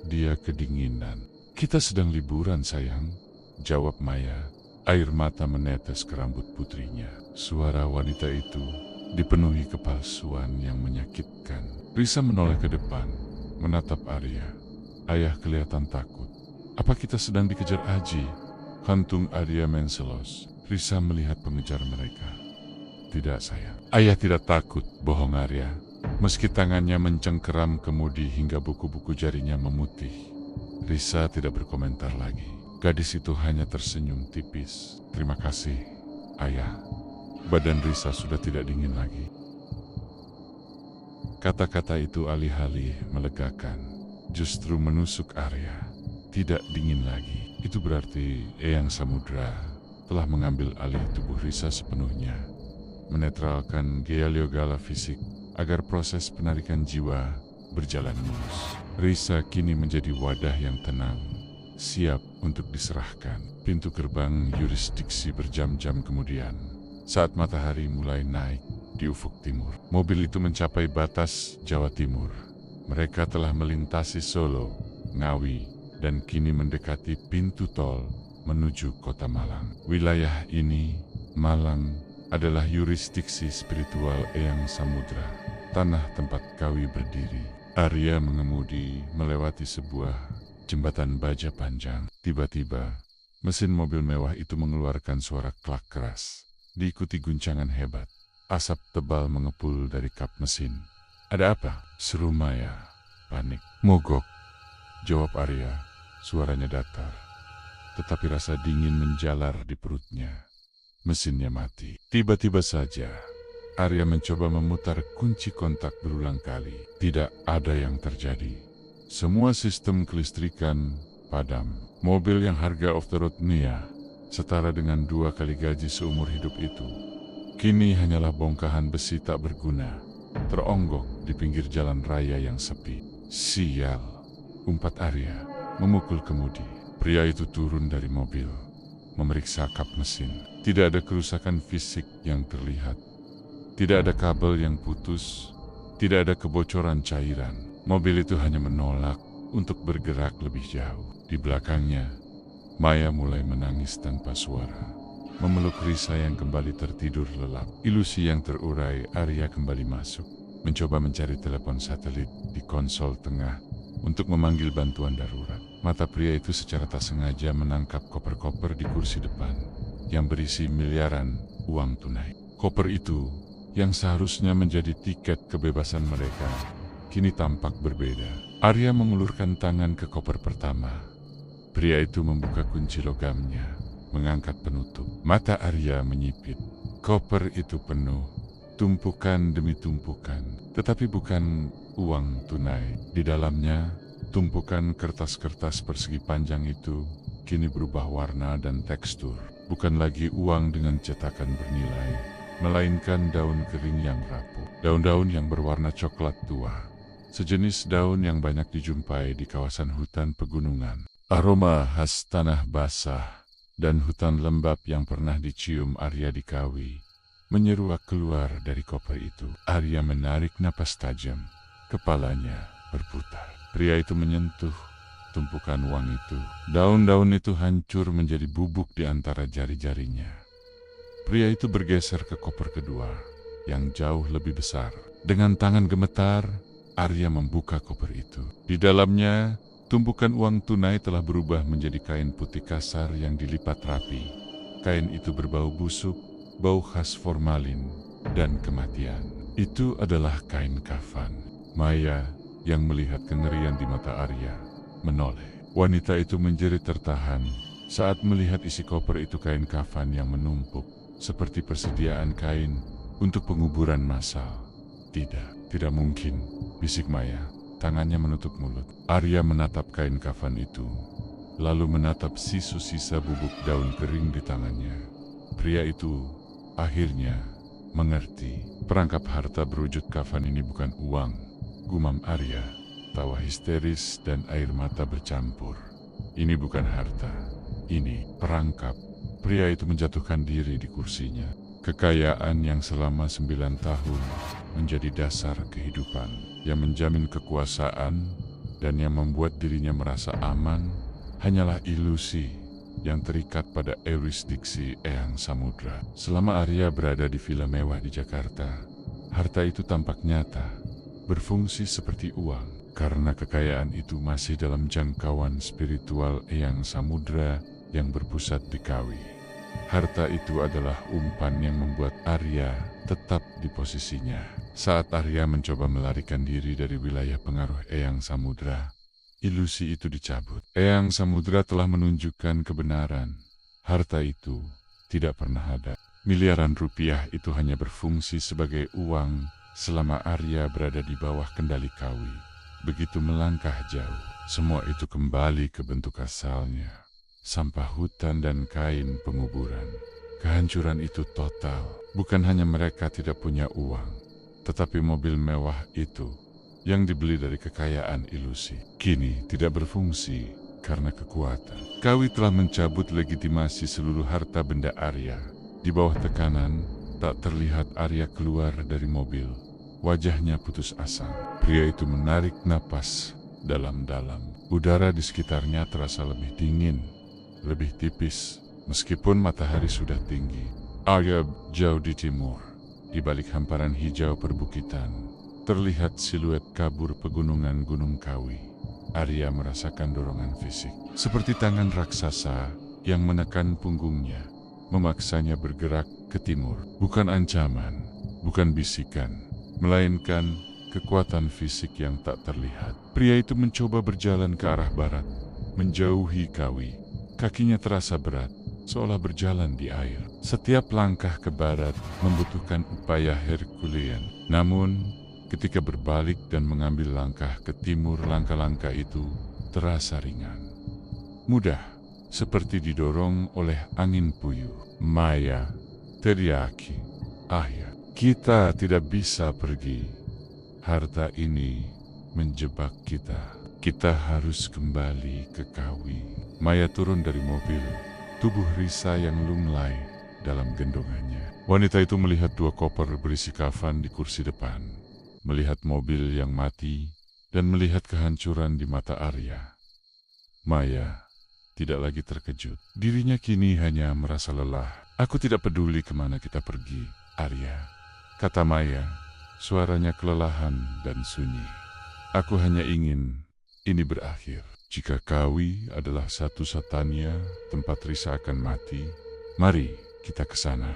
dia kedinginan. Kita sedang liburan sayang, jawab Maya. Air mata menetes ke rambut putrinya. Suara wanita itu dipenuhi kepalsuan yang menyakitkan. Risa menoleh ke depan, menatap Arya. Ayah kelihatan takut. Apa kita sedang dikejar Aji? Kantung Arya menselos. Risa melihat pengejar mereka. Tidak sayang. Ayah tidak takut, bohong Arya. Meski tangannya mencengkeram kemudi hingga buku-buku jarinya memutih. Risa tidak berkomentar lagi. Gadis itu hanya tersenyum tipis. Terima kasih, Ayah. Badan Risa sudah tidak dingin lagi. Kata-kata itu alih-alih melegakan, justru menusuk Arya. Tidak dingin lagi. Itu berarti Eyang Samudra telah mengambil alih tubuh Risa sepenuhnya, menetralkan Gealiogala fisik agar proses penarikan jiwa berjalan mulus. Risa kini menjadi wadah yang tenang, siap untuk diserahkan. Pintu gerbang yurisdiksi berjam-jam kemudian, saat matahari mulai naik di ufuk timur. Mobil itu mencapai batas Jawa Timur. Mereka telah melintasi Solo, Ngawi, dan kini mendekati pintu tol menuju kota Malang. Wilayah ini, Malang, adalah yurisdiksi spiritual Eyang Samudra, tanah tempat Kawi berdiri. Arya mengemudi melewati sebuah jembatan baja panjang. Tiba-tiba, mesin mobil mewah itu mengeluarkan suara klak keras, diikuti guncangan hebat. Asap tebal mengepul dari kap mesin. Ada apa? Seru Maya. Panik. Mogok, jawab Arya. Suaranya datar, tetapi rasa dingin menjalar di perutnya. Mesinnya mati. Tiba-tiba saja, Arya mencoba memutar kunci kontak berulang kali. Tidak ada yang terjadi. Semua sistem kelistrikan padam. Mobil yang harga off the road Nia setara dengan 2 kali gaji seumur hidup itu, kini hanyalah bongkahan besi tak berguna, teronggok di pinggir jalan raya yang sepi. Sial, umpat Arya, memukul kemudi. Pria itu turun dari mobil, memeriksa kap mesin. Tidak ada kerusakan fisik yang terlihat. Tidak ada kabel yang putus, tidak ada kebocoran cairan. Mobil itu hanya menolak untuk bergerak lebih jauh. Di belakangnya, Maya mulai menangis tanpa suara, memeluk Risa yang kembali tertidur lelap. Ilusi yang terurai, Arya kembali masuk, mencoba mencari telepon satelit di konsol tengah untuk memanggil bantuan darurat. Mata pria itu secara tak sengaja menangkap koper-koper di kursi depan yang berisi miliaran uang tunai. Koper itu, yang seharusnya menjadi tiket kebebasan mereka, kini tampak berbeda. Arya mengulurkan tangan ke koper pertama. Pria itu membuka kunci logamnya, mengangkat penutup. Mata Arya menyipit. Koper itu penuh, tumpukan demi tumpukan, tetapi bukan uang tunai. Di dalamnya, tumpukan kertas-kertas persegi panjang itu kini berubah warna dan tekstur. Bukan lagi uang dengan cetakan bernilai, melainkan daun kering yang rapuh. Daun-daun yang berwarna coklat tua, sejenis daun yang banyak dijumpai di kawasan hutan pegunungan. Aroma khas tanah basah dan hutan lembab yang pernah dicium Arya di Kawi menyeruak keluar dari koper itu. Arya menarik napas tajam, kepalanya berputar. Pria itu menyentuh tumpukan uang itu. Daun-daun itu hancur menjadi bubuk di antara jari-jarinya. Pria itu bergeser ke koper kedua, yang jauh lebih besar. Dengan tangan gemetar, Arya membuka koper itu. Di dalamnya, tumpukan uang tunai telah berubah menjadi kain putih kasar yang dilipat rapi. Kain itu berbau busuk, bau khas formalin, dan kematian. Itu adalah kain kafan. Maya, yang melihat kengerian di mata Arya, menoleh. Wanita itu menjerit tertahan, Saat melihat isi koper itu kain kafan yang menumpuk, seperti persediaan kain untuk penguburan massal. Tidak mungkin, bisik Maya. Tangannya menutup mulut. Arya menatap kain kafan itu, lalu menatap sisa bubuk daun kering di tangannya. Pria itu akhirnya mengerti. Perangkap harta berwujud kafan ini bukan uang, gumam Arya. Tawa histeris dan air mata bercampur. Ini bukan harta, ini perangkap. Pria itu menjatuhkan diri di kursinya. Kekayaan yang selama 9 tahun menjadi dasar kehidupan, yang menjamin kekuasaan dan yang membuat dirinya merasa aman, hanyalah ilusi yang terikat pada eurisdiksi Eyang Samudra. Selama Arya berada di villa mewah di Jakarta, harta itu tampak nyata, berfungsi seperti uang. Karena kekayaan itu masih dalam jangkauan spiritual Eyang Samudra yang berpusat di Kawi. Harta itu adalah umpan yang membuat Arya tetap di posisinya. Saat Arya mencoba melarikan diri dari wilayah pengaruh Eyang Samudra, ilusi itu dicabut. Eyang Samudra telah menunjukkan kebenaran. Harta itu tidak pernah ada. Miliaran rupiah itu hanya berfungsi sebagai uang selama Arya berada di bawah kendali Kawi. Begitu melangkah jauh, semua itu kembali ke bentuk asalnya. Sampah hutan dan kain penguburan. Kehancuran itu total. Bukan hanya mereka tidak punya uang, tetapi mobil mewah itu yang dibeli dari kekayaan ilusi, kini tidak berfungsi karena kekuatan. Kawi telah mencabut legitimasi seluruh harta benda Arya. Di bawah tekanan, tak terlihat Arya keluar dari mobil. Wajahnya putus asa. Pria itu menarik napas dalam-dalam. Udara di sekitarnya terasa lebih dingin, lebih tipis, meskipun matahari sudah tinggi. Arya jauh di timur, di balik hamparan hijau perbukitan, terlihat siluet kabur pegunungan Gunung Kawi. Arya merasakan dorongan fisik, seperti tangan raksasa yang menekan punggungnya, memaksanya bergerak ke timur. Bukan ancaman, bukan bisikan, melainkan kekuatan fisik yang tak terlihat. Pria itu mencoba berjalan ke arah barat, menjauhi Kawi. Kakinya terasa berat, seolah berjalan di air. Setiap langkah ke barat membutuhkan upaya Herculean. Namun, ketika berbalik dan mengambil langkah ke timur, langkah-langkah itu terasa ringan. Mudah, seperti didorong oleh angin puyuh. Maya teriaki, Arya, kita tidak bisa pergi. Harta ini menjebak kita. Kita harus kembali ke Kawi. Maya turun dari mobil, tubuh Risa yang lunglai dalam gendongannya. Wanita itu melihat 2 koper berisi kafan di kursi depan, melihat mobil yang mati, dan melihat kehancuran di mata Arya. Maya tidak lagi terkejut. Dirinya kini hanya merasa lelah. Aku tidak peduli kemana kita pergi, Arya, kata Maya. Suaranya kelelahan dan sunyi. Aku hanya ingin ini berakhir. Jika Kawi adalah satu-satunya tempat Risa akan mati, mari kita ke sana.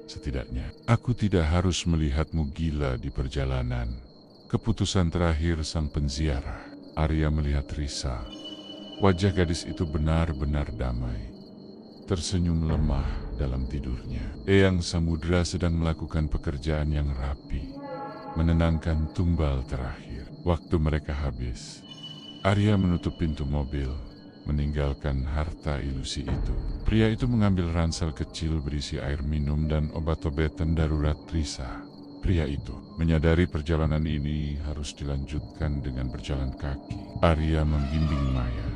Setidaknya, aku tidak harus melihatmu gila di perjalanan. Keputusan terakhir sang penziarah. Arya melihat Risa. Wajah gadis itu benar-benar damai. Tersenyum lemah dalam tidurnya. Eyang Samudra sedang melakukan pekerjaan yang rapi, menenangkan tumbal terakhir. Waktu mereka habis, Arya menutup pintu mobil, meninggalkan harta ilusi itu. Pria itu mengambil ransel kecil berisi air minum dan obat-obatan darurat Risa. Pria itu menyadari perjalanan ini harus dilanjutkan dengan berjalan kaki. Arya membimbing Maya.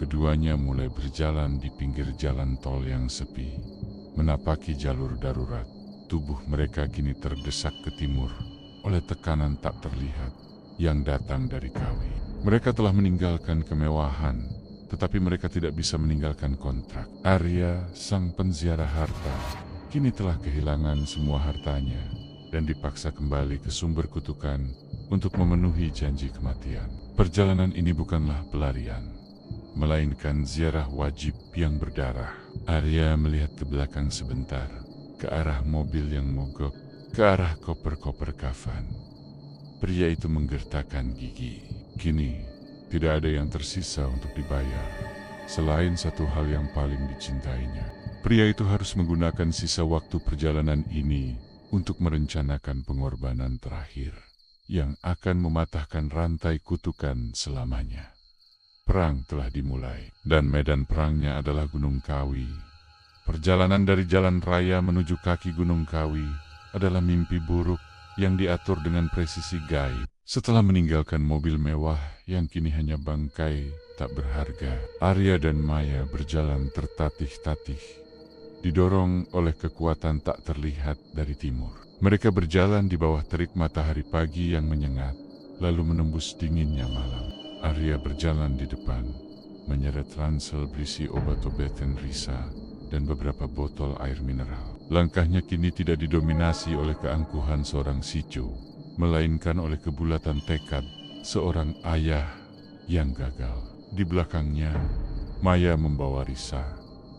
Keduanya mulai berjalan di pinggir jalan tol yang sepi, menapaki jalur darurat. Tubuh mereka kini terdesak ke timur oleh tekanan tak terlihat yang datang dari Kawi. Mereka telah meninggalkan kemewahan, tetapi mereka tidak bisa meninggalkan kontrak. Arya, sang penziarah harta, kini telah kehilangan semua hartanya dan dipaksa kembali ke sumber kutukan untuk memenuhi janji kematian. Perjalanan ini bukanlah pelarian, melainkan ziarah wajib yang berdarah. Arya melihat ke belakang sebentar, ke arah mobil yang mogok, ke arah koper-koper kafan. Pria itu menggertakkan gigi. Kini, tidak ada yang tersisa untuk dibayar. selain satu hal yang paling dicintainya. Pria itu harus menggunakan sisa waktu perjalanan ini untuk merencanakan pengorbanan terakhir yang akan mematahkan rantai kutukan selamanya. Perang telah dimulai, dan medan perangnya adalah Gunung Kawi. Perjalanan dari jalan raya menuju kaki Gunung Kawi adalah mimpi buruk yang diatur dengan presisi gaib. Setelah meninggalkan mobil mewah yang kini hanya bangkai tak berharga, Arya dan Maya berjalan tertatih-tatih, didorong oleh kekuatan tak terlihat dari timur. Mereka berjalan di bawah terik matahari pagi yang menyengat, lalu menembus dinginnya malam. Arya berjalan di depan, menyeret ransel berisi obat-obatan Risa dan beberapa botol air mineral. Langkahnya kini tidak didominasi oleh keangkuhan seorang Sijo, melainkan oleh kebulatan tekad seorang ayah yang gagal. Di belakangnya, Maya membawa Risa,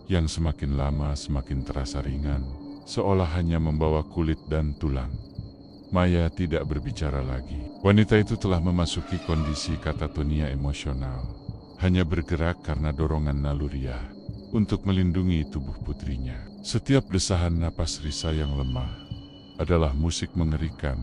yang semakin lama semakin terasa ringan, seolah hanya membawa kulit dan tulang. Maya tidak berbicara lagi. Wanita itu telah memasuki kondisi katatonia emosional, hanya bergerak karena dorongan naluriah untuk melindungi tubuh putrinya. Setiap desahan napas Risa yang lemah adalah musik mengerikan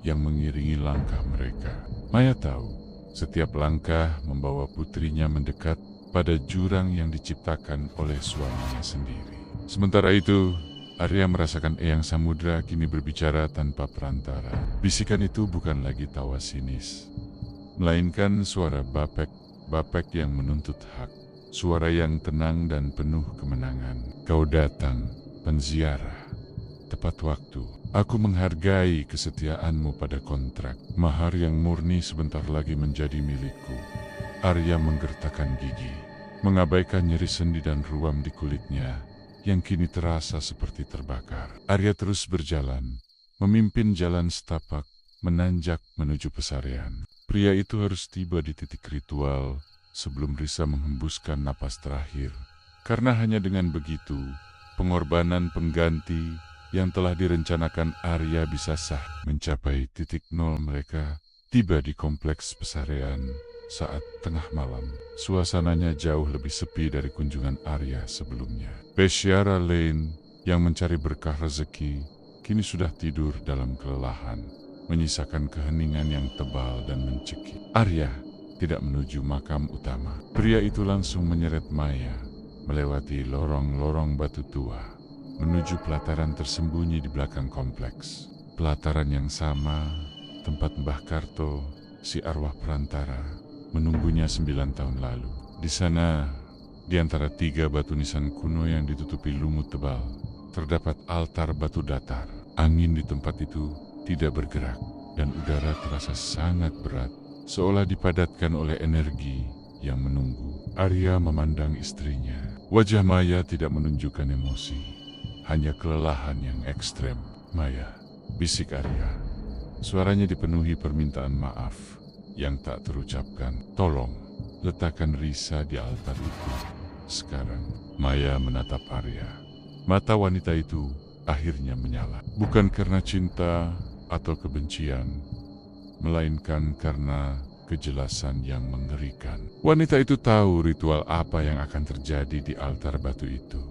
yang mengiringi langkah mereka. Maya tahu, setiap langkah membawa putrinya mendekat pada jurang yang diciptakan oleh suaminya sendiri. Sementara itu, Arya merasakan Eyang Samudra kini berbicara tanpa perantara. Bisikan itu bukan lagi tawa sinis, melainkan suara Bapek yang menuntut hak. Suara yang tenang dan penuh kemenangan. Kau datang, penziarah, tepat waktu. Aku menghargai kesetiaanmu pada kontrak. Mahar yang murni sebentar lagi menjadi milikku. Arya menggertakkan gigi, mengabaikan nyeri sendi dan ruam di kulitnya yang kini terasa seperti terbakar. Arya terus berjalan, memimpin jalan setapak, menanjak menuju pesarean. Pria itu harus tiba di titik ritual sebelum Risa menghembuskan napas terakhir. Karena hanya dengan begitu, pengorbanan pengganti yang telah direncanakan Arya bisa sah. Mencapai titik nol, mereka tiba di kompleks pesarean saat tengah malam. Suasananya jauh lebih sepi dari kunjungan Arya sebelumnya. Pesyara Lane yang mencari berkah rezeki kini sudah tidur dalam kelelahan, menyisakan keheningan yang tebal dan mencekik. Arya tidak menuju makam utama. Pria itu langsung menyeret Maya, melewati lorong-lorong batu tua, menuju pelataran tersembunyi di belakang kompleks. Pelataran yang sama, tempat Mbah Karto, si arwah perantara, menunggunya 9 tahun lalu. Di sana, di antara 3 batu nisan kuno yang ditutupi lumut tebal, terdapat altar batu datar. Angin di tempat itu tidak bergerak, dan udara terasa sangat berat, seolah dipadatkan oleh energi yang menunggu. Arya memandang istrinya. Wajah Maya tidak menunjukkan emosi, hanya kelelahan yang ekstrem. Maya, bisik Arya. Suaranya dipenuhi permintaan maaf yang tak terucapkan. Tolong, letakkan Risa di altar itu sekarang. Maya menatap Arya. Mata wanita itu akhirnya menyala. Bukan karena cinta atau kebencian, melainkan karena kejelasan yang mengerikan. Wanita itu tahu ritual apa yang akan terjadi di altar batu itu.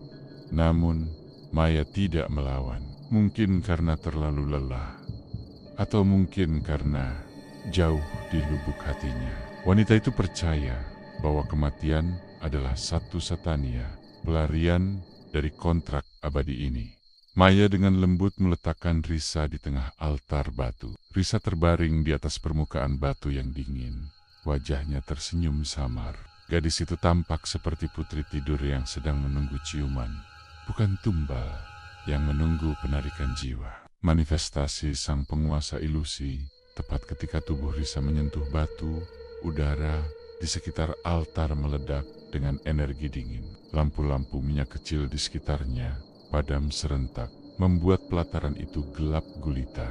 Namun, Maya tidak melawan. Mungkin karena terlalu lelah, atau mungkin karena jauh di lubuk hatinya. Wanita itu percaya bahwa kematian adalah satu satania, pelarian dari kontrak abadi ini. Maya dengan lembut meletakkan Risa di tengah altar batu. Risa terbaring di atas permukaan batu yang dingin. Wajahnya tersenyum samar. Gadis itu tampak seperti putri tidur yang sedang menunggu ciuman, bukan tumbal yang menunggu penarikan jiwa. Manifestasi sang penguasa ilusi, tepat ketika tubuh Risa menyentuh batu, udara di sekitar altar meledak dengan energi dingin. Lampu-lampu minyak kecil di sekitarnya padam serentak, membuat pelataran itu gelap gulita.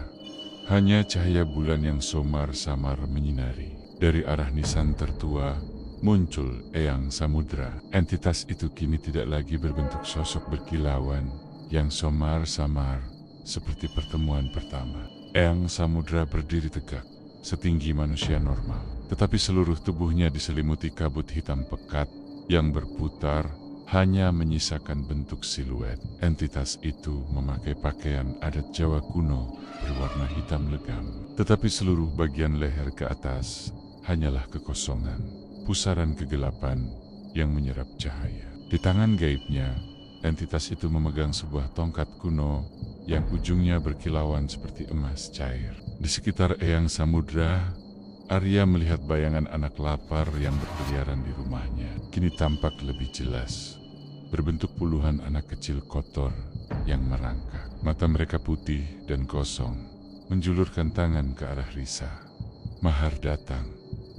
Hanya cahaya bulan yang somar-samar menyinari. Dari arah nisan tertua, muncul Eyang Samudra. Entitas itu kini tidak lagi berbentuk sosok berkilauan yang somar-samar seperti pertemuan pertama. Eyang Samudra berdiri tegak, setinggi manusia normal. Tetapi seluruh tubuhnya diselimuti kabut hitam pekat yang berputar hanya menyisakan bentuk siluet. Entitas itu memakai pakaian adat Jawa kuno berwarna hitam legam. Tetapi seluruh bagian leher ke atas hanyalah kekosongan, pusaran kegelapan yang menyerap cahaya. Di tangan gaibnya, entitas itu memegang sebuah tongkat kuno yang ujungnya berkilauan seperti emas cair. Di sekitar Eyang Samudra, Arya melihat bayangan anak lapar yang berkeliaran di rumahnya. Kini tampak lebih jelas, berbentuk puluhan anak kecil kotor yang merangkak. Mata mereka putih dan kosong, menjulurkan tangan ke arah Risa. Mahar datang.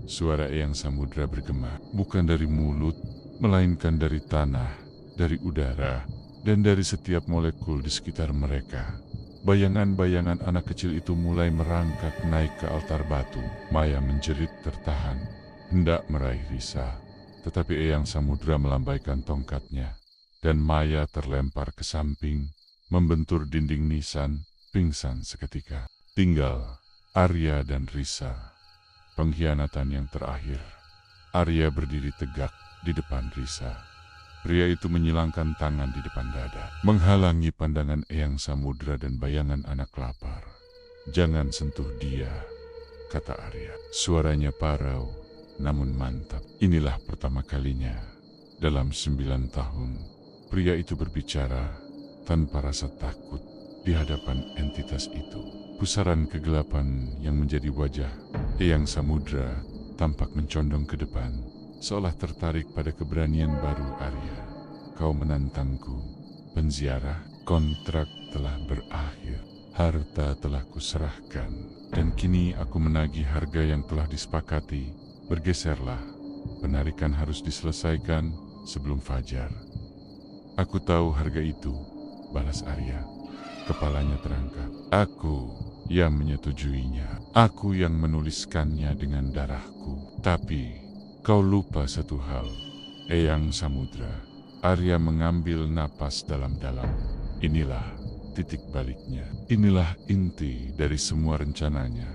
Suara Eyang Samudra bergema, bukan dari mulut, melainkan dari tanah, dari udara, dan dari setiap molekul di sekitar mereka. Bayangan-bayangan anak kecil itu mulai merangkak naik ke altar batu. Maya menjerit tertahan, hendak meraih Risa. Tetapi Eyang Samudra melambaikan tongkatnya, dan Maya terlempar ke samping, membentur dinding nisan, pingsan seketika. Tinggal Arya dan Risa. Pengkhianatan yang terakhir. Arya berdiri tegak di depan Risa. Pria itu menyilangkan tangan di depan dada, menghalangi pandangan Eyang Samudra dan bayangan anak lapar. "Jangan sentuh dia," kata Arya. Suaranya parau, namun mantap. Inilah pertama kalinya dalam 9 tahun pria itu berbicara tanpa rasa takut di hadapan entitas itu. Pusaran kegelapan yang menjadi wajah Eyang Samudra tampak mencondong ke depan, seolah tertarik pada keberanian baru Arya. "Kau menantangku, penziarah. Kontrak telah berakhir. Harta telah kuserahkan. Dan kini aku menagih harga yang telah disepakati. Bergeserlah. Penarikan harus diselesaikan sebelum fajar." "Aku tahu harga itu," balas Arya. Kepalanya terangkat. "Aku yang menyetujuinya. Aku yang menuliskannya dengan darahku. Tapi kau lupa satu hal, Eyang Samudra." Arya mengambil napas dalam-dalam. Inilah titik baliknya. Inilah inti dari semua rencananya.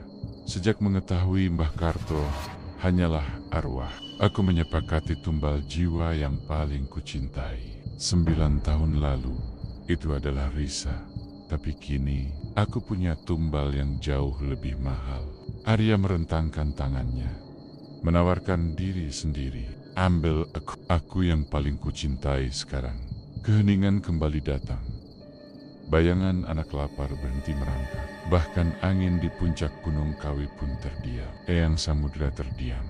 Sejak mengetahui Mbah Karto hanyalah arwah, aku menyepakati tumbal jiwa yang paling kucintai. 9 tahun lalu, itu adalah Risa. Tapi kini, aku punya tumbal yang jauh lebih mahal. Arya merentangkan tangannya, menawarkan diri sendiri. "Ambil aku yang paling kucintai sekarang." Keheningan kembali datang. Bayangan anak lapar berhenti merangkak. Bahkan angin di puncak Gunung Kawi pun terdiam. Eyang Samudra terdiam.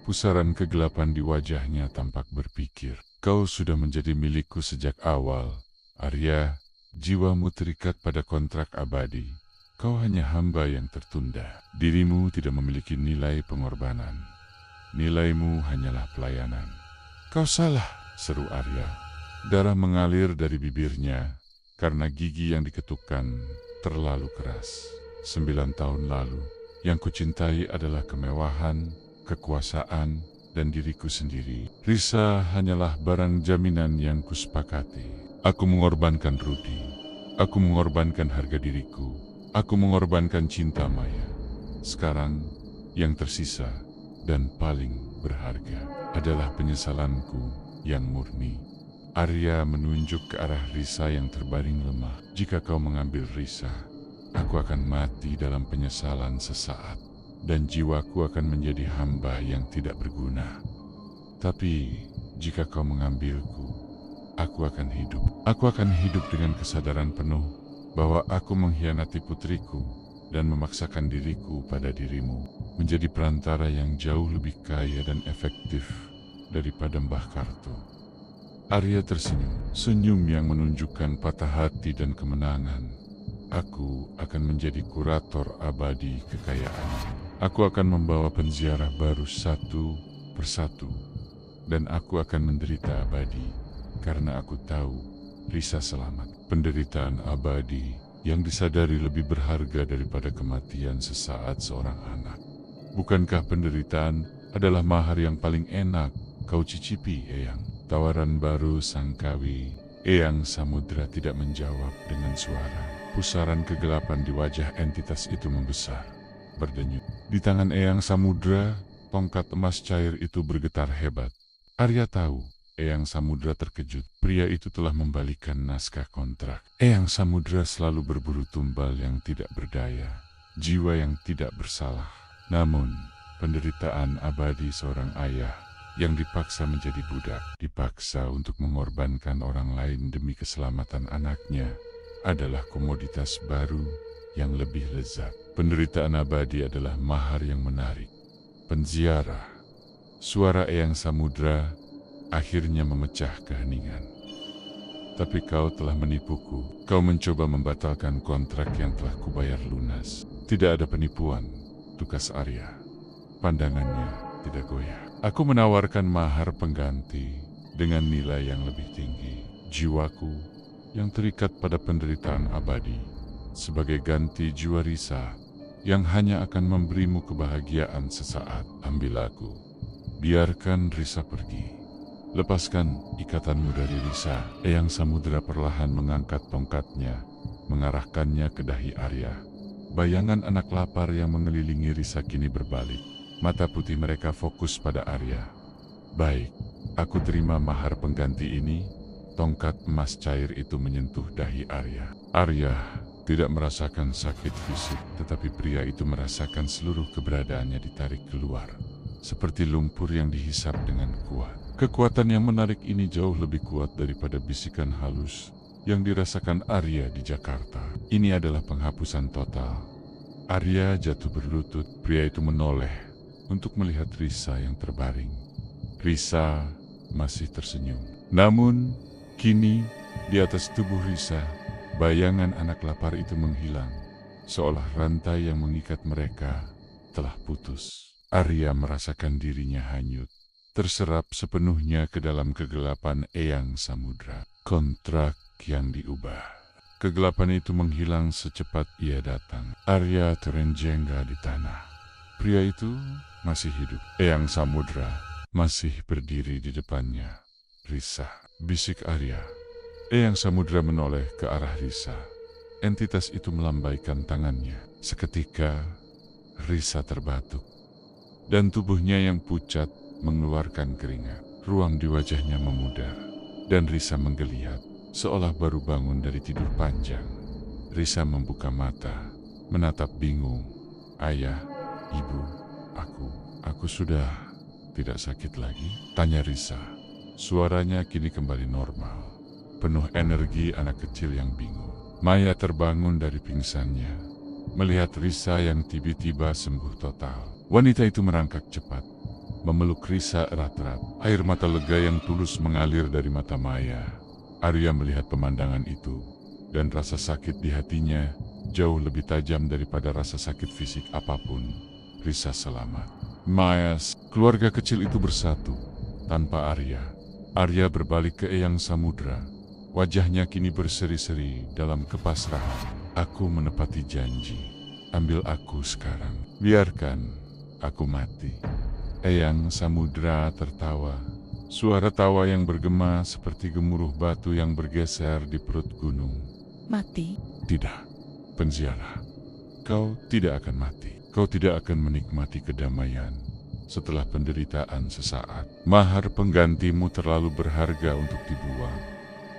Pusaran kegelapan di wajahnya tampak berpikir. "Kau sudah menjadi milikku sejak awal, Arya. Jiwamu terikat pada kontrak abadi. Kau hanya hamba yang tertunda. Dirimu tidak memiliki nilai pengorbanan. Nilaimu hanyalah pelayanan." "Kau salah," seru Arya. Darah mengalir dari bibirnya karena gigi yang diketukkan terlalu keras. 9 tahun lalu, yang kucintai adalah kemewahan, kekuasaan, dan diriku sendiri. Risa hanyalah barang jaminan yang kusepakati. Aku mengorbankan Rudi. Aku mengorbankan harga diriku. Aku mengorbankan cinta Maya. Sekarang, yang tersisa dan paling berharga adalah penyesalanku yang murni. Arya menunjuk ke arah Risa yang terbaring lemah. "Jika kau mengambil Risa, aku akan mati dalam penyesalan sesaat, dan jiwaku akan menjadi hamba yang tidak berguna. Tapi jika kau mengambilku, aku akan hidup. Aku akan hidup dengan kesadaran penuh bahwa aku mengkhianati putriku dan memaksakan diriku pada dirimu, menjadi perantara yang jauh lebih kaya dan efektif daripada Mbah Karto." Arya tersenyum, senyum yang menunjukkan patah hati dan kemenangan. "Aku akan menjadi kurator abadi kekayaan. Aku akan membawa penziarah baru satu persatu, dan aku akan menderita abadi karena aku tahu Risa selamat." Penderitaan abadi yang disadari lebih berharga daripada kematian sesaat seorang anak. "Bukankah penderitaan adalah mahar yang paling enak kau cicipi, Eyang?" Tawaran baru sang kawi. Eyang Samudra tidak menjawab dengan suara. Pusaran kegelapan di wajah entitas itu membesar, berdenyut. Di tangan Eyang Samudra, tongkat emas cair itu bergetar hebat. Arya tahu Eyang Samudra terkejut. Pria itu telah membalikan naskah kontrak. Eyang Samudra selalu berburu tumbal yang tidak berdaya, jiwa yang tidak bersalah. Namun, penderitaan abadi seorang ayah yang dipaksa menjadi budak, dipaksa untuk mengorbankan orang lain demi keselamatan anaknya, adalah komoditas baru yang lebih lezat. Penderitaan abadi adalah mahar yang menarik. Penziarah. Suara Eyang Samudra akhirnya memecah keheningan. Tapi kau telah menipuku. Kau mencoba membatalkan kontrak yang telah kubayar lunas. Tidak ada penipuan, tukas Arya. Pandangannya tidak goyah. Aku menawarkan mahar pengganti dengan nilai yang lebih tinggi. Jiwaku yang terikat pada penderitaan abadi. Sebagai ganti jiwa Risa yang hanya akan memberimu kebahagiaan sesaat. Ambil aku. Biarkan Risa pergi. Lepaskan ikatanmu dari Risa. Eyang Samudra perlahan mengangkat tongkatnya, mengarahkannya ke dahi Arya. Bayangan anak lapar yang mengelilingi Risa kini berbalik. Mata putih mereka fokus pada Arya. Baik, aku terima mahar pengganti ini. Tongkat emas cair itu menyentuh dahi Arya. Arya tidak merasakan sakit fisik, tetapi pria itu merasakan seluruh keberadaannya ditarik keluar. Seperti lumpur yang dihisap dengan kuat. Kekuatan yang menarik ini jauh lebih kuat daripada bisikan halus yang dirasakan Arya di Jakarta. Ini adalah penghapusan total. Arya jatuh berlutut. Pria itu menoleh untuk melihat Risa yang terbaring. Risa masih tersenyum. Namun, kini di atas tubuh Risa, bayangan anak lapar itu menghilang. Seolah rantai yang mengikat mereka telah putus. Arya merasakan dirinya hanyut, terserap sepenuhnya ke dalam kegelapan Eyang Samudra. Kontrak yang diubah. Kegelapan itu menghilang secepat ia datang. Arya terenjengga di tanah. Pria itu masih hidup. Eyang Samudra masih berdiri di depannya. Risa, bisik Arya. Eyang Samudra menoleh ke arah Risa. Entitas itu melambaikan tangannya. Seketika, Risa terbatuk. Dan tubuhnya yang pucat mengeluarkan keringat. Ruang di wajahnya memudar. Dan Risa menggeliat, seolah baru bangun dari tidur panjang. Risa membuka mata, menatap bingung. Ayah, ibu, aku sudah tidak sakit lagi? Tanya Risa. Suaranya kini kembali normal, penuh energi anak kecil yang bingung. Maya terbangun dari pingsannya, melihat Risa yang tiba-tiba sembuh total. Wanita itu merangkak cepat, memeluk Risa erat-erat. Air mata lega yang tulus mengalir dari mata Maya. Arya melihat pemandangan itu, dan rasa sakit di hatinya jauh lebih tajam daripada rasa sakit fisik apapun. Risa selamat. Maya, keluarga kecil itu bersatu, tanpa Arya. Arya berbalik ke Eyang Samudra. Wajahnya kini berseri-seri dalam kepasrahan. Aku menepati janji. Ambil aku sekarang. Biarkan aku mati. Eyang Samudra tertawa. Suara tawa yang bergema seperti gemuruh batu yang bergeser di perut gunung. Mati? Tidak, penziarah. Kau tidak akan mati. Kau tidak akan menikmati kedamaian setelah penderitaan sesaat. Mahar penggantimu terlalu berharga untuk dibuang.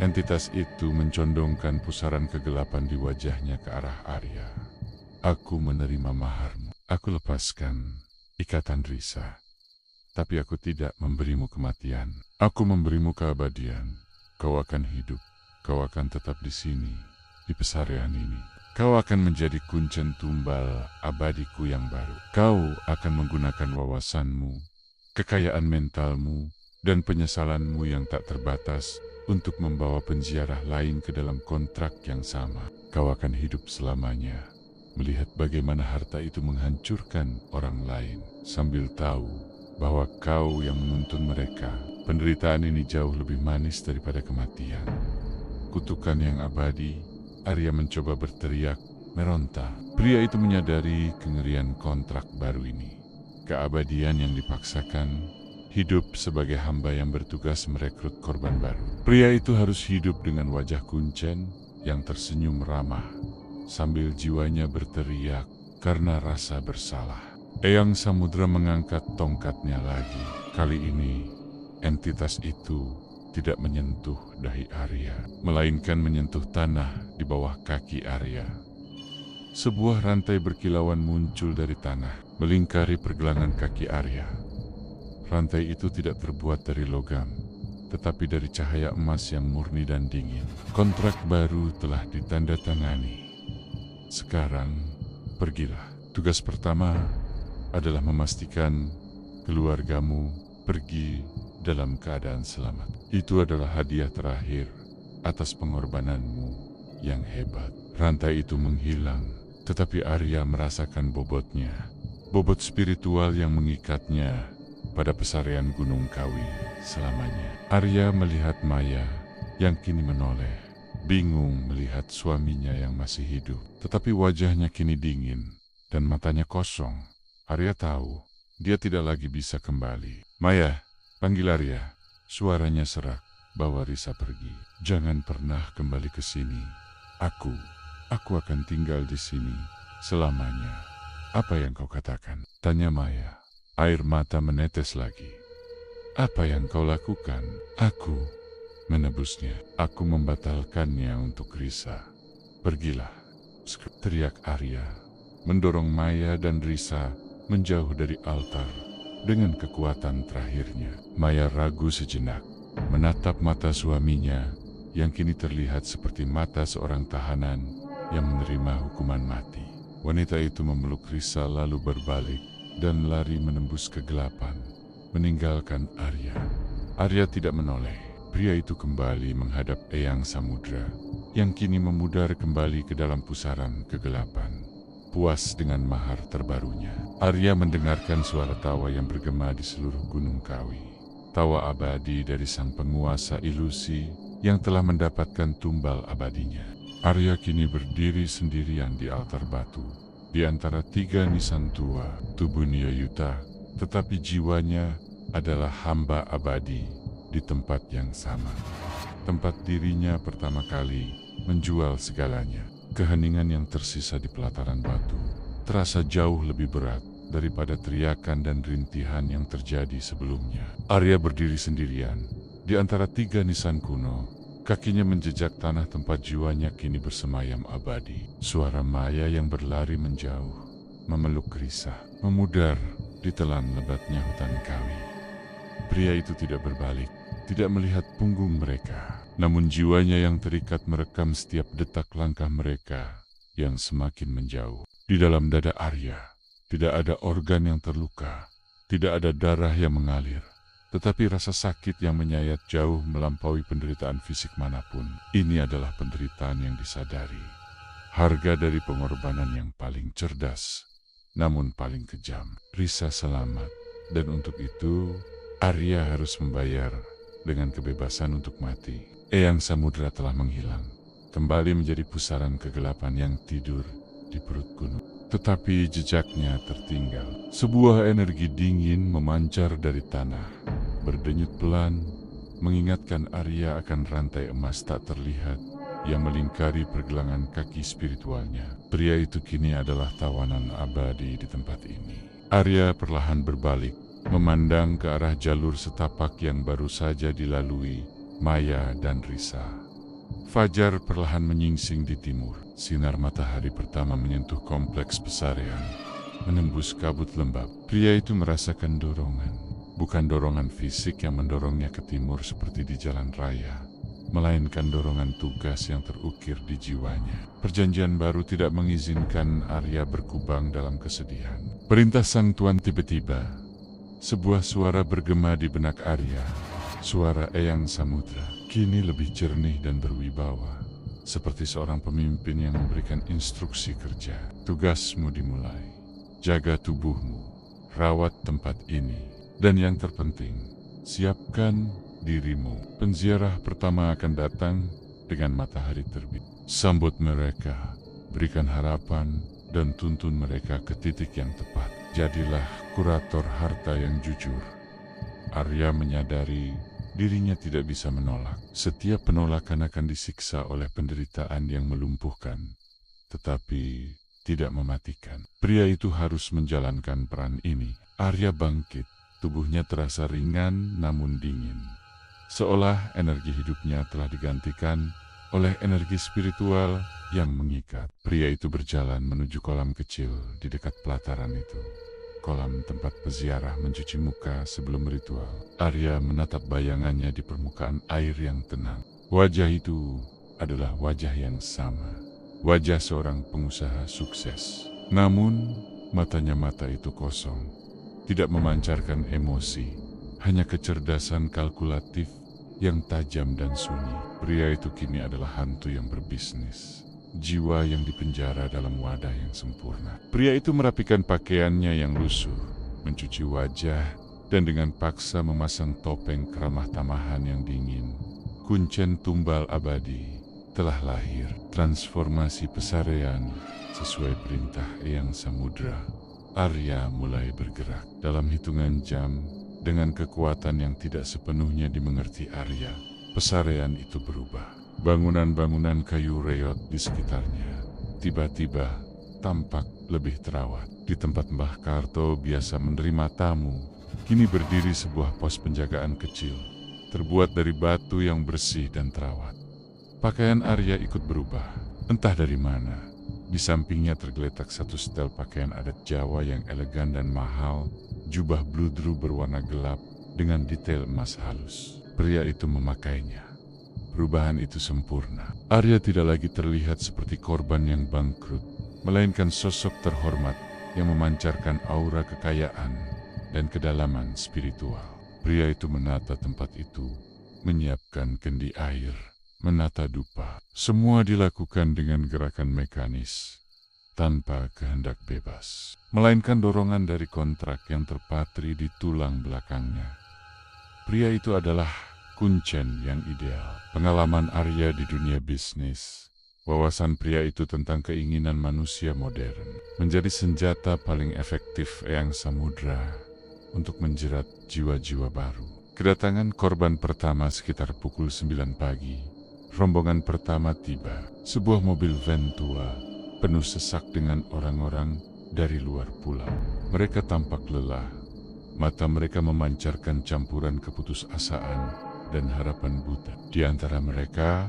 Entitas itu mencondongkan pusaran kegelapan di wajahnya ke arah Arya. Aku menerima maharmu. Aku lepaskan ikatan Risa. Tapi aku tidak memberimu kematian. Aku memberimu keabadian. Kau akan hidup. Kau akan tetap di sini, di pesarean ini. Kau akan menjadi kuncen tumbal abadiku yang baru. Kau akan menggunakan wawasanmu, kekayaan mentalmu, dan penyesalanmu yang tak terbatas untuk membawa penziarah lain ke dalam kontrak yang sama. Kau akan hidup selamanya, melihat bagaimana harta itu menghancurkan orang lain, sambil tahu bahwa kau yang menuntun mereka. Penderitaan ini jauh lebih manis daripada kematian. Kutukan yang abadi. Arya mencoba berteriak, meronta. Pria itu menyadari kengerian kontrak baru ini. Keabadian yang dipaksakan, hidup sebagai hamba yang bertugas merekrut korban baru. Pria itu harus hidup dengan wajah kuncen yang tersenyum ramah, sambil jiwanya berteriak karena rasa bersalah. Eyang Samudra mengangkat tongkatnya lagi. Kali ini, entitas itu tidak menyentuh dahi Arya, melainkan menyentuh tanah di bawah kaki Arya. Sebuah rantai berkilauan muncul dari tanah, melingkari pergelangan kaki Arya. Rantai itu tidak terbuat dari logam, tetapi dari cahaya emas yang murni dan dingin. Kontrak baru telah ditandatangani. Sekarang, pergilah. Tugas pertama adalah memastikan keluargamu pergi dalam keadaan selamat. Itu adalah hadiah terakhir atas pengorbananmu yang hebat. Rantai itu menghilang, tetapi Arya merasakan bobotnya. Bobot spiritual yang mengikatnya pada pesarian Gunung Kawi selamanya. Arya melihat Maya yang kini menoleh, bingung melihat suaminya yang masih hidup. Tetapi wajahnya kini dingin dan matanya kosong. Arya tahu dia tidak lagi bisa kembali. Maya, panggil Arya. Suaranya serak. Bawa Risa pergi. Jangan pernah kembali ke sini. Aku akan tinggal di sini selamanya. Apa yang kau katakan? Tanya Maya. Air mata menetes lagi. Apa yang kau lakukan? Aku menebusnya. Aku membatalkannya untuk Risa. Pergilah, teriak Arya, mendorong Maya dan Risa menjauh dari altar dengan kekuatan terakhirnya. Maya ragu sejenak, menatap mata suaminya yang kini terlihat seperti mata seorang tahanan yang menerima hukuman mati. Wanita itu memeluk Risa lalu berbalik dan lari menembus kegelapan, meninggalkan Arya. Arya tidak menoleh. Pria itu kembali menghadap Eyang Samudra yang kini memudar kembali ke dalam pusaran kegelapan. Puas dengan mahar terbarunya, Arya mendengarkan suara tawa yang bergema di seluruh Gunung Kawi. Tawa abadi dari sang penguasa ilusi yang telah mendapatkan tumbal abadinya. Arya kini berdiri sendirian di altar batu, di antara tiga nisan tua. Tubuhnya yuta, tetapi jiwanya adalah hamba abadi di tempat yang sama. Tempat dirinya pertama kali menjual segalanya. Keheningan yang tersisa di pelataran batu terasa jauh lebih berat daripada teriakan dan rintihan yang terjadi sebelumnya. Arya berdiri sendirian di antara tiga nisan kuno. Kakinya menjejak tanah tempat jiwanya kini bersemayam abadi. Suara Maya yang berlari menjauh, memeluk Risa, memudar di telan lebatnya hutan kawi. Pria itu tidak berbalik, tidak melihat punggung mereka. Namun jiwanya yang terikat merekam setiap detak langkah mereka yang semakin menjauh. Di dalam dada Arya, tidak ada organ yang terluka, tidak ada darah yang mengalir, tetapi rasa sakit yang menyayat jauh melampaui penderitaan fisik manapun. Ini adalah penderitaan yang disadari. Harga dari pengorbanan yang paling cerdas, namun paling kejam. Risa selamat, dan untuk itu Arya harus membayar dengan kebebasan untuk mati. Eyang Samudra telah menghilang, kembali menjadi pusaran kegelapan yang tidur di perut gunung. Tetapi jejaknya tertinggal. Sebuah energi dingin memancar dari tanah, berdenyut pelan, mengingatkan Arya akan rantai emas tak terlihat yang melingkari pergelangan kaki spiritualnya. Pria itu kini adalah tawanan abadi di tempat ini. Arya perlahan berbalik, memandang ke arah jalur setapak yang baru saja dilalui Maya dan Risa. Fajar perlahan menyingsing di timur. Sinar matahari pertama menyentuh kompleks pesarian, menembus kabut lembab. Pria itu merasakan dorongan, bukan dorongan fisik yang mendorongnya ke timur seperti di jalan raya, melainkan dorongan tugas yang terukir di jiwanya. Perjanjian baru tidak mengizinkan Arya berkubang dalam kesedihan. Perintah Sang Tuan tiba-tiba. Sebuah suara bergema di benak Arya. Suara Eyang Samudra kini lebih jernih dan berwibawa, seperti seorang pemimpin yang memberikan instruksi kerja. Tugasmu dimulai. Jaga tubuhmu, rawat tempat ini, dan yang terpenting, siapkan dirimu. Penziarah pertama akan datang dengan matahari terbit. Sambut mereka, berikan harapan, dan tuntun mereka ke titik yang tepat. Jadilah kurator harta yang jujur. Arya menyadari dirinya tidak bisa menolak. Setiap penolakan akan disiksa oleh penderitaan yang melumpuhkan, tetapi tidak mematikan. Pria itu harus menjalankan peran ini. Arya bangkit, tubuhnya terasa ringan namun dingin. seolah energi hidupnya telah digantikan oleh energi spiritual yang mengikat. Pria itu berjalan menuju kolam kecil di dekat pelataran itu. Kolam tempat peziarah mencuci muka sebelum ritual. Arya menatap bayangannya di permukaan air yang tenang. Wajah itu adalah wajah yang sama. Wajah seorang pengusaha sukses. Namun, matanya mata itu kosong. Tidak memancarkan emosi. Hanya kecerdasan kalkulatif yang tajam dan sunyi. Pria itu kini adalah hantu yang berbisnis. Jiwa yang dipenjara dalam wadah yang sempurna. Pria itu merapikan pakaiannya yang lusuh, mencuci wajah, dan dengan paksa memasang topeng keramah tamahan yang dingin. Kuncen tumbal abadi telah lahir. Transformasi pesarean sesuai perintah Eyang Samudra. Arya mulai bergerak. Dalam hitungan jam, dengan kekuatan yang tidak sepenuhnya dimengerti Arya, pesarean itu berubah. Bangunan-bangunan kayu reot di sekitarnya tiba-tiba tampak lebih terawat. Di tempat Mbah Karto biasa menerima tamu, kini berdiri sebuah pos penjagaan kecil, terbuat dari batu yang bersih dan terawat. Pakaian Arya ikut berubah, entah dari mana. Di sampingnya tergeletak satu setel pakaian adat Jawa yang elegan dan mahal, jubah bludru berwarna gelap dengan detail emas halus. Pria itu memakainya. Perubahan itu sempurna. Arya tidak lagi terlihat seperti korban yang bangkrut, melainkan sosok terhormat yang memancarkan aura kekayaan dan kedalaman spiritual. Pria itu menata tempat itu, menyiapkan kendi air, menata dupa. Semua dilakukan dengan gerakan mekanis, tanpa kehendak bebas, melainkan dorongan dari kontrak yang terpatri di tulang belakangnya. Pria itu adalah Kuncen yang ideal. Pengalaman Arya di dunia bisnis, wawasan pria itu tentang keinginan manusia modern, menjadi senjata paling efektif Eyang Samudra untuk menjerat jiwa-jiwa baru. Kedatangan korban pertama sekitar pukul 9 pagi. Rombongan pertama tiba, sebuah mobil van tua, penuh sesak dengan orang-orang dari luar pulau. Mereka tampak lelah, mata mereka memancarkan campuran keputusasaan dan harapan buta. Di antara mereka,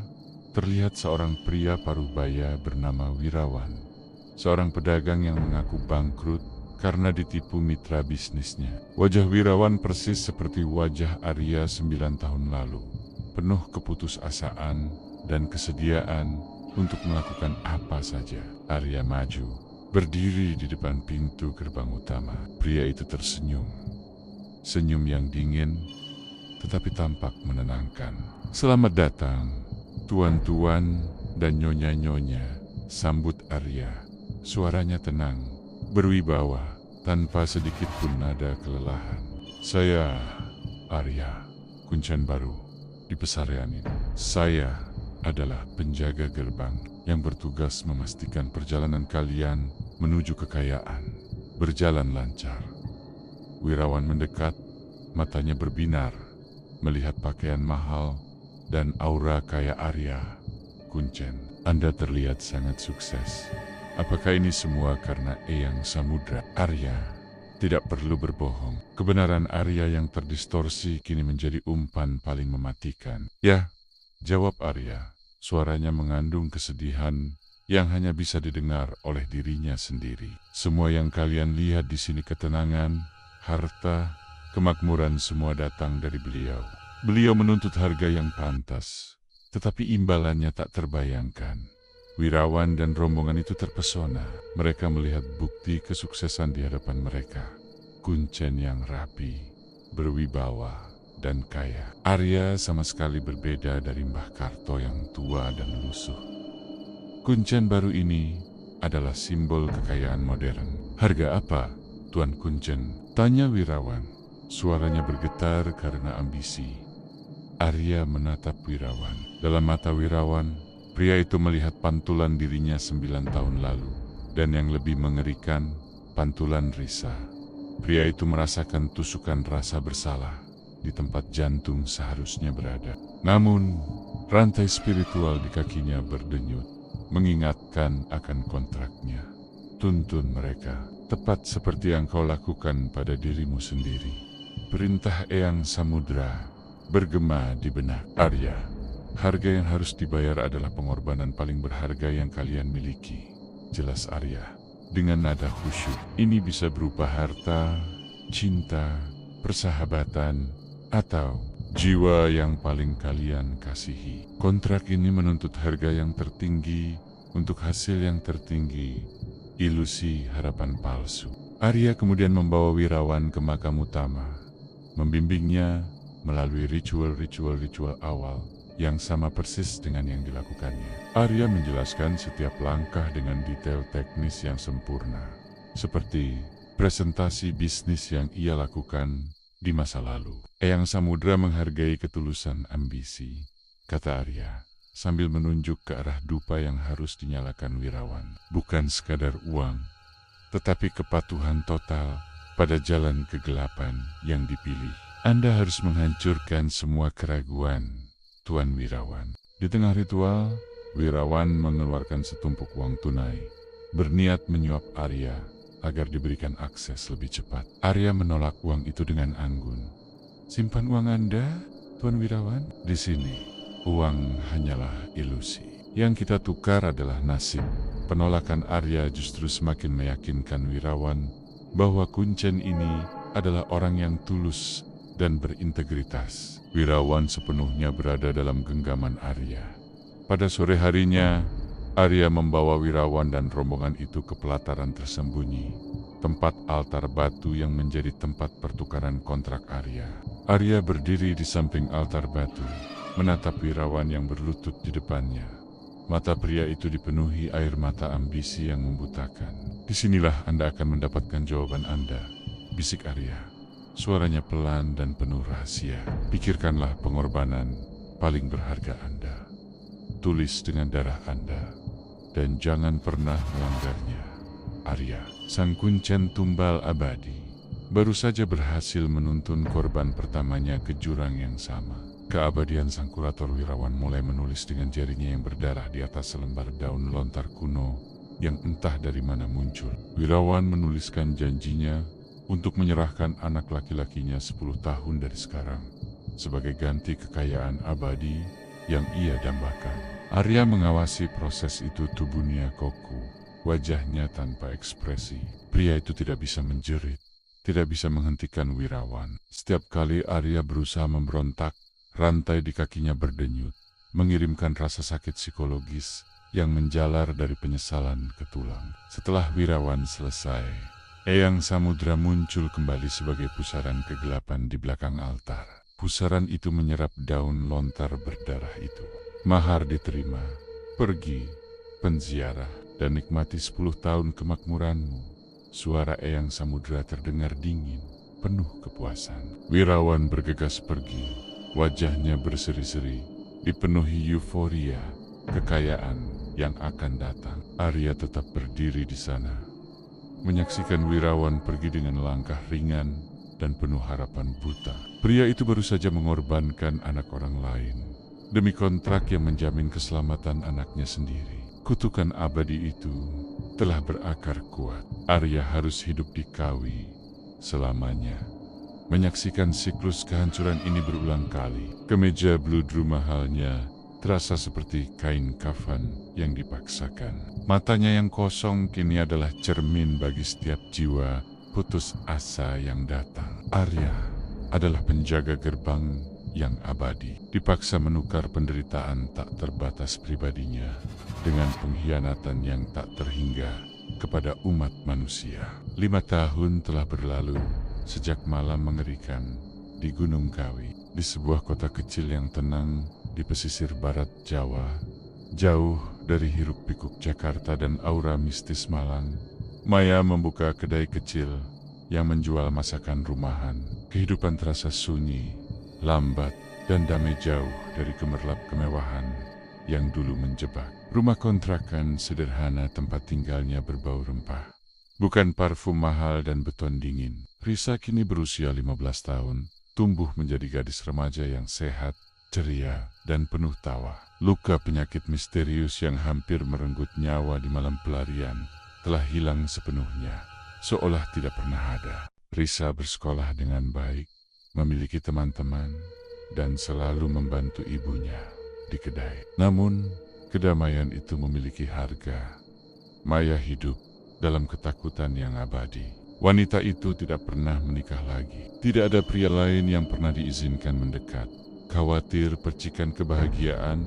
terlihat seorang pria parubaya bernama Wirawan, seorang pedagang yang mengaku bangkrut karena ditipu mitra bisnisnya. Wajah Wirawan persis seperti wajah Arya 9 tahun lalu, penuh keputusasaan dan kesediaan untuk melakukan apa saja. Arya maju, berdiri di depan pintu gerbang utama. Pria itu tersenyum, senyum yang dingin tetapi tampak menenangkan. Selamat datang, tuan-tuan dan nyonya-nyonya, sambut Arya. Suaranya tenang, berwibawa, tanpa sedikit pun nada kelelahan. Saya Arya, Kuncen baru di pesarean ini. Saya adalah penjaga gerbang yang bertugas memastikan perjalanan kalian menuju kekayaan berjalan lancar. Wirawan mendekat, matanya berbinar, melihat pakaian mahal dan aura kaya Arya. Kuncen, Anda terlihat sangat sukses. Apakah ini semua karena Eyang Samudra? Arya tidak perlu berbohong. Kebenaran Arya yang terdistorsi kini menjadi umpan paling mematikan. Ya, jawab Arya. Suaranya mengandung kesedihan yang hanya bisa didengar oleh dirinya sendiri. Semua yang kalian lihat di sini, ketenangan, harta, kemakmuran, semua datang dari beliau. Beliau menuntut harga yang pantas, tetapi imbalannya tak terbayangkan. Wirawan dan rombongan itu terpesona. Mereka melihat bukti kesuksesan di hadapan mereka. Kuncen yang rapi, berwibawa, dan kaya. Arya sama sekali berbeda dari Mbah Karto yang tua dan lusuh. Kuncen baru ini adalah simbol kekayaan modern. Harga apa, Tuan Kuncen? Tanya Wirawan. Suaranya bergetar karena ambisi. Arya menatap Wirawan. Dalam mata Wirawan, pria itu melihat pantulan dirinya 9 tahun lalu. Dan yang lebih mengerikan, pantulan Risa. Pria itu merasakan tusukan rasa bersalah di tempat jantung seharusnya berada. Namun, rantai spiritual di kakinya berdenyut, mengingatkan akan kontraknya. Tuntun mereka, tepat seperti yang kau lakukan pada dirimu sendiri. Perintah Eyang Samudra, bergema di benak Arya. Harga yang harus dibayar adalah pengorbanan paling berharga yang kalian miliki. Jelas Arya, dengan nada khusyuk. Ini bisa berupa harta, cinta, persahabatan, atau jiwa yang paling kalian kasihi. Kontrak ini menuntut harga yang tertinggi untuk hasil yang tertinggi, ilusi harapan palsu. Arya kemudian membawa Wirawan ke makam utama, membimbingnya melalui ritual awal yang sama persis dengan yang dilakukannya. Arya menjelaskan setiap langkah dengan detail teknis yang sempurna, seperti presentasi bisnis yang ia lakukan di masa lalu. Eyang Samudra menghargai ketulusan ambisi, kata Arya, sambil menunjuk ke arah dupa yang harus dinyalakan Wirawan. Bukan sekadar uang, tetapi kepatuhan total pada jalan kegelapan yang dipilih. Anda harus menghancurkan semua keraguan, Tuan Wirawan. Di tengah ritual, Wirawan mengeluarkan setumpuk uang tunai, berniat menyuap Arya agar diberikan akses lebih cepat. Arya menolak uang itu dengan anggun. Simpan uang Anda, Tuan Wirawan. Di sini, uang hanyalah ilusi. Yang kita tukar adalah nasib. Penolakan Arya justru semakin meyakinkan Wirawan bahwa Kuncen ini adalah orang yang tulus dan berintegritas. Wirawan sepenuhnya berada dalam genggaman Arya. Pada sore harinya, Arya membawa Wirawan dan rombongan itu ke pelataran tersembunyi, tempat altar batu yang menjadi tempat pertukaran kontrak Arya. Arya berdiri di samping altar batu, menatap Wirawan yang berlutut di depannya. Mata pria itu dipenuhi air mata ambisi yang membutakan. Disinilah Anda akan mendapatkan jawaban Anda, bisik Arya. Suaranya pelan dan penuh rahasia. Pikirkanlah pengorbanan paling berharga Anda. Tulis dengan darah Anda, dan jangan pernah melanggarnya. Arya, sang Kuncen tumbal abadi, baru saja berhasil menuntun korban pertamanya ke jurang yang sama. Keabadian sang kurator Wirawan mulai menulis dengan jarinya yang berdarah di atas selembar daun lontar kuno yang entah dari mana muncul. Wirawan menuliskan janjinya untuk menyerahkan anak laki-lakinya 10 tahun dari sekarang sebagai ganti kekayaan abadi yang ia dambakan. Arya mengawasi proses itu tubuhnya kaku, wajahnya tanpa ekspresi. Pria itu tidak bisa menjerit, tidak bisa menghentikan Wirawan. Setiap kali Arya berusaha memberontak, rantai di kakinya berdenyut, mengirimkan rasa sakit psikologis yang menjalar dari penyesalan ke tulang. Setelah Wirawan selesai, Eyang Samudra muncul kembali sebagai pusaran kegelapan di belakang altar. Pusaran itu menyerap daun lontar berdarah itu. Mahar diterima. Pergi, penziarah, dan nikmati 10 tahun kemakmuranmu. Suara Eyang Samudra terdengar dingin, penuh kepuasan. Wirawan bergegas pergi. Wajahnya berseri-seri, dipenuhi euforia, kekayaan yang akan datang. Arya tetap berdiri di sana, menyaksikan Wirawan pergi dengan langkah ringan dan penuh harapan buta. Pria itu baru saja mengorbankan anak orang lain demi kontrak yang menjamin keselamatan anaknya sendiri. Kutukan abadi itu telah berakar kuat. Arya harus hidup di Kawi selamanya, menyaksikan siklus kehancuran ini berulang kali. Kemeja bludru mahalnya terasa seperti kain kafan yang dipaksakan. Matanya yang kosong kini adalah cermin bagi setiap jiwa putus asa yang datang. Arya adalah penjaga gerbang yang abadi, dipaksa menukar penderitaan tak terbatas pribadinya dengan pengkhianatan yang tak terhingga kepada umat manusia. 5 tahun telah berlalu sejak malam mengerikan di Gunung Kawi, di sebuah kota kecil yang tenang di pesisir barat Jawa, jauh dari hiruk-pikuk Jakarta dan aura mistis Malang. Maya membuka kedai kecil yang menjual masakan rumahan. Kehidupan terasa sunyi, lambat, dan damai jauh dari gemerlap kemewahan yang dulu menjebak. Rumah kontrakan sederhana tempat tinggalnya berbau rempah, bukan parfum mahal dan beton dingin. Risa kini berusia 15 tahun, tumbuh menjadi gadis remaja yang sehat, ceria, dan penuh tawa. Luka penyakit misterius yang hampir merenggut nyawa di malam pelarian telah hilang sepenuhnya, seolah tidak pernah ada. Risa bersekolah dengan baik, memiliki teman-teman, dan selalu membantu ibunya di kedai. Namun, kedamaian itu memiliki harga. Maya hidup dalam ketakutan yang abadi. Wanita itu tidak pernah menikah lagi. Tidak ada pria lain yang pernah diizinkan mendekat. Khawatir percikan kebahagiaan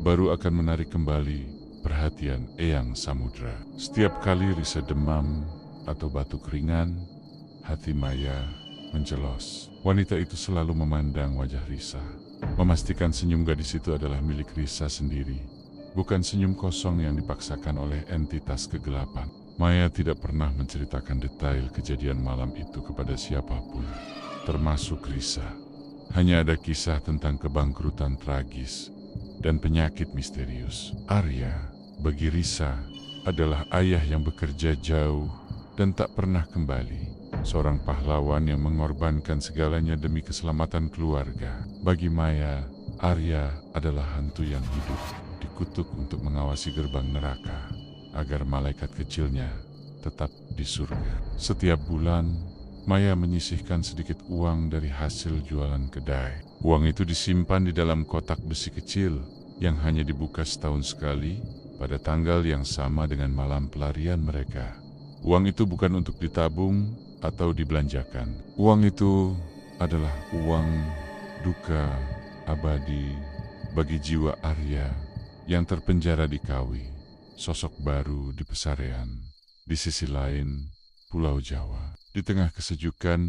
baru akan menarik kembali perhatian Eyang Samudra. Setiap kali Risa demam atau batuk ringan, hati Maya menjelos. Wanita itu selalu memandang wajah Risa, memastikan senyum gadis itu adalah milik Risa sendiri, bukan senyum kosong yang dipaksakan oleh entitas kegelapan. Maya tidak pernah menceritakan detail kejadian malam itu kepada siapapun, termasuk Risa. Hanya ada kisah tentang kebangkrutan tragis dan penyakit misterius. Arya, bagi Risa, adalah ayah yang bekerja jauh dan tak pernah kembali. Seorang pahlawan yang mengorbankan segalanya demi keselamatan keluarga. Bagi Maya, Arya adalah hantu yang hidup, dikutuk untuk mengawasi gerbang neraka, agar malaikat kecilnya tetap di surga. Setiap bulan, Maya menyisihkan sedikit uang dari hasil jualan kedai. Uang itu disimpan di dalam kotak besi kecil yang hanya dibuka setahun sekali pada tanggal yang sama dengan malam pelarian mereka. Uang itu bukan untuk ditabung atau dibelanjakan. Uang itu adalah uang duka abadi bagi jiwa Arya yang terpenjara di Kawi, sosok baru di Pesarean. Di sisi lain, Pulau Jawa. Di tengah kesejukan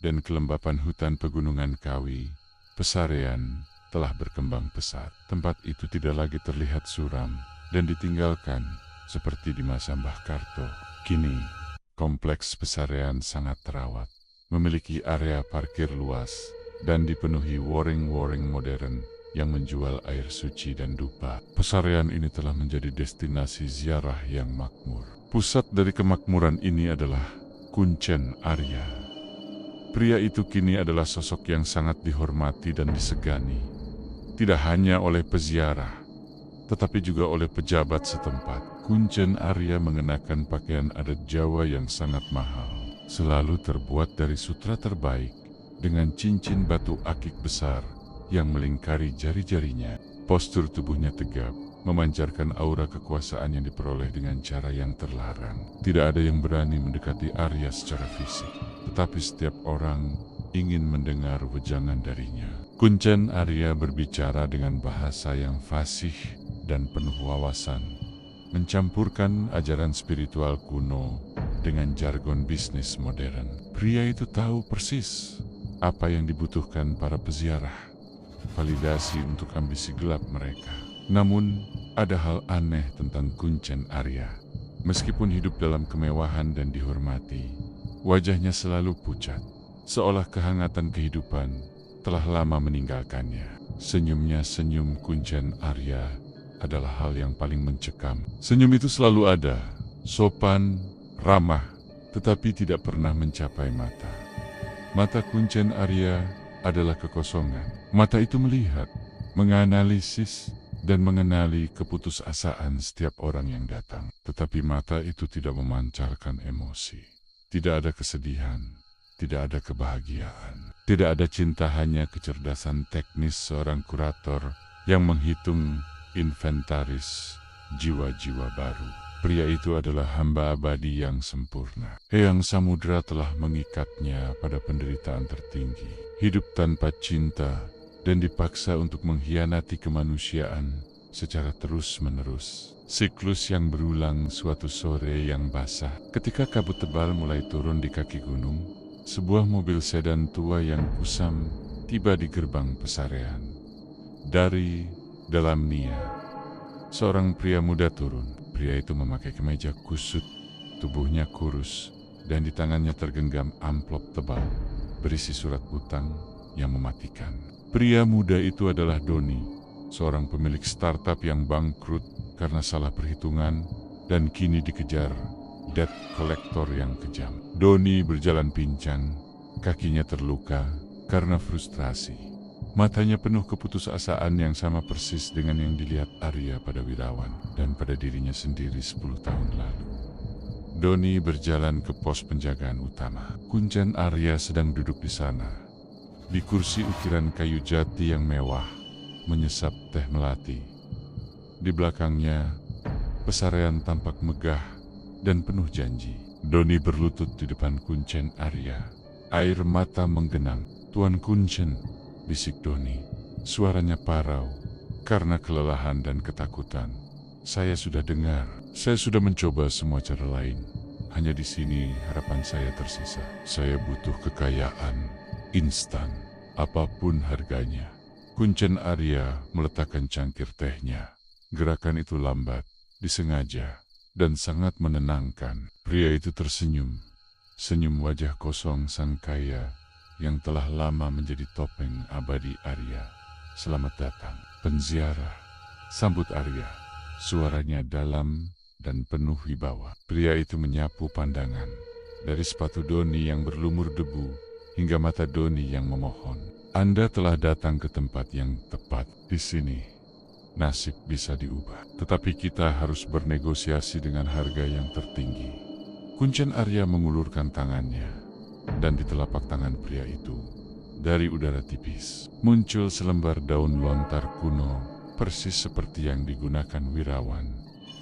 dan kelembapan hutan pegunungan Kawi, Pesarean telah berkembang pesat. Tempat itu tidak lagi terlihat suram dan ditinggalkan seperti di masa Mbah Karto. Kini, kompleks Pesarean sangat terawat, memiliki area parkir luas, dan dipenuhi waring-waring modern yang menjual air suci dan dupa. Pesarean ini telah menjadi destinasi ziarah yang makmur. Pusat dari kemakmuran ini adalah Kuncen Arya. Pria itu kini adalah sosok yang sangat dihormati dan disegani, tidak hanya oleh peziarah, tetapi juga oleh pejabat setempat. Kuncen Arya mengenakan pakaian adat Jawa yang sangat mahal, selalu terbuat dari sutra terbaik, dengan cincin batu akik besar yang melingkari jari-jarinya. Postur tubuhnya tegap, memancarkan aura kekuasaan yang diperoleh dengan cara yang terlarang. Tidak ada yang berani mendekati Arya secara fisik, tetapi setiap orang ingin mendengar wejangan darinya. Kuncen Arya berbicara dengan bahasa yang fasih dan penuh wawasan, mencampurkan ajaran spiritual kuno dengan jargon bisnis modern. Pria itu tahu persis apa yang dibutuhkan para peziarah, validasi untuk ambisi gelap mereka. Namun, ada hal aneh tentang Kuncen Arya. Meskipun hidup dalam kemewahan dan dihormati, wajahnya selalu pucat, seolah kehangatan kehidupan telah lama meninggalkannya. Senyumnya senyum Kuncen Arya adalah hal yang paling mencekam. Senyum itu selalu ada, sopan, ramah, tetapi tidak pernah mencapai mata. Mata Kuncen Arya adalah kekosongan. Mata itu melihat, menganalisis, dan mengenali keputusasaan setiap orang yang datang. Tetapi mata itu tidak memancarkan emosi. Tidak ada kesedihan, tidak ada kebahagiaan. Tidak ada cinta, hanya kecerdasan teknis seorang kurator yang menghitung inventaris jiwa-jiwa baru. Pria itu adalah hamba abadi yang sempurna. Eyang Samudra telah mengikatnya pada penderitaan tertinggi. Hidup tanpa cinta dan dipaksa untuk mengkhianati kemanusiaan secara terus-menerus. Siklus yang berulang. Suatu sore yang basah, ketika kabut tebal mulai turun di kaki gunung, sebuah mobil sedan tua yang kusam tiba di gerbang Pesarean. Dari dalam Nia, seorang pria muda turun. Pria itu memakai kemeja kusut, tubuhnya kurus, dan di tangannya tergenggam amplop tebal berisi surat utang yang mematikan. Pria muda itu adalah Doni, seorang pemilik startup yang bangkrut karena salah perhitungan dan kini dikejar debt collector yang kejam. Doni berjalan pincang, kakinya terluka karena frustrasi. Matanya penuh keputusasaan yang sama persis dengan yang dilihat Arya pada Wirawan dan pada dirinya sendiri 10 tahun lalu. Doni berjalan ke pos penjagaan utama. Kuncen Arya sedang duduk di sana, Di kursi ukiran kayu jati yang mewah, menyesap teh melati. Di belakangnya, pesarean tampak megah dan penuh janji. Doni berlutut di depan Kuncen Arya. Air mata menggenang. "Tuan Kuncen," bisik Doni. Suaranya parau karena kelelahan dan ketakutan. "Saya sudah dengar. Saya sudah mencoba semua cara lain. Hanya di sini harapan saya tersisa. Saya butuh kekayaan instan, apapun harganya." Kuncen Arya meletakkan cangkir tehnya. Gerakan itu lambat, disengaja, dan sangat menenangkan. Pria itu tersenyum. Senyum wajah kosong sang kaya yang telah lama menjadi topeng abadi Arya. "Selamat datang, penziarah," sambut Arya. Suaranya dalam dan penuh wibawa. Pria itu menyapu pandangan. Dari sepatu Doni yang berlumur debu hingga mata Doni yang memohon. "Anda telah datang ke tempat yang tepat. Di sini nasib bisa diubah. Tetapi kita harus bernegosiasi dengan harga yang tertinggi." Kuncen Arya mengulurkan tangannya, dan di telapak tangan pria itu, dari udara tipis, muncul selembar daun lontar kuno, persis seperti yang digunakan Wirawan.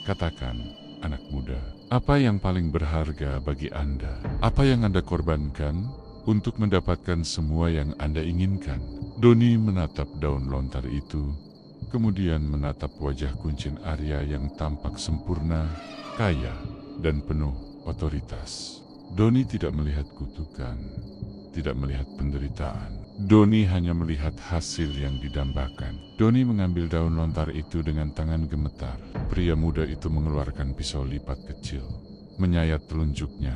"Katakan, anak muda, apa yang paling berharga bagi Anda? Apa yang Anda korbankan untuk mendapatkan semua yang Anda inginkan?" Doni menatap daun lontar itu, kemudian menatap wajah Kuncen Arya yang tampak sempurna, kaya, dan penuh otoritas. Doni tidak melihat kutukan, tidak melihat penderitaan. Doni hanya melihat hasil yang didambakan. Doni mengambil daun lontar itu dengan tangan gemetar. Pria muda itu mengeluarkan pisau lipat kecil, menyayat telunjuknya,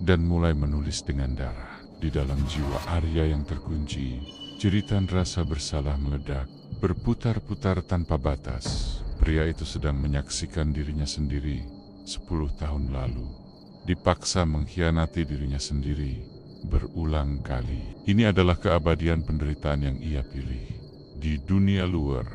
dan mulai menulis dengan darah. Di dalam jiwa Arya yang terkunci, jeritan rasa bersalah meledak, berputar-putar tanpa batas. Pria itu sedang menyaksikan dirinya sendiri 10 tahun lalu. Dipaksa mengkhianati dirinya sendiri berulang kali. Ini adalah keabadian penderitaan yang ia pilih. Di dunia luar,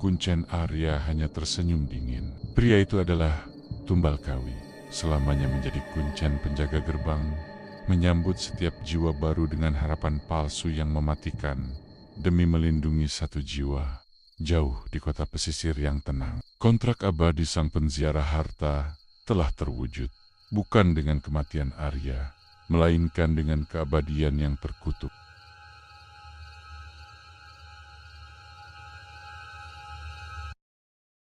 Kuncen Arya hanya tersenyum dingin. Pria itu adalah Tumbal Kawi, selamanya menjadi kuncen penjaga gerbang, menyambut setiap jiwa baru dengan harapan palsu yang mematikan, demi melindungi satu jiwa, jauh di kota pesisir yang tenang. Kontrak abadi sang penziarah harta telah terwujud. Bukan dengan kematian Arya, melainkan dengan keabadian yang terkutuk.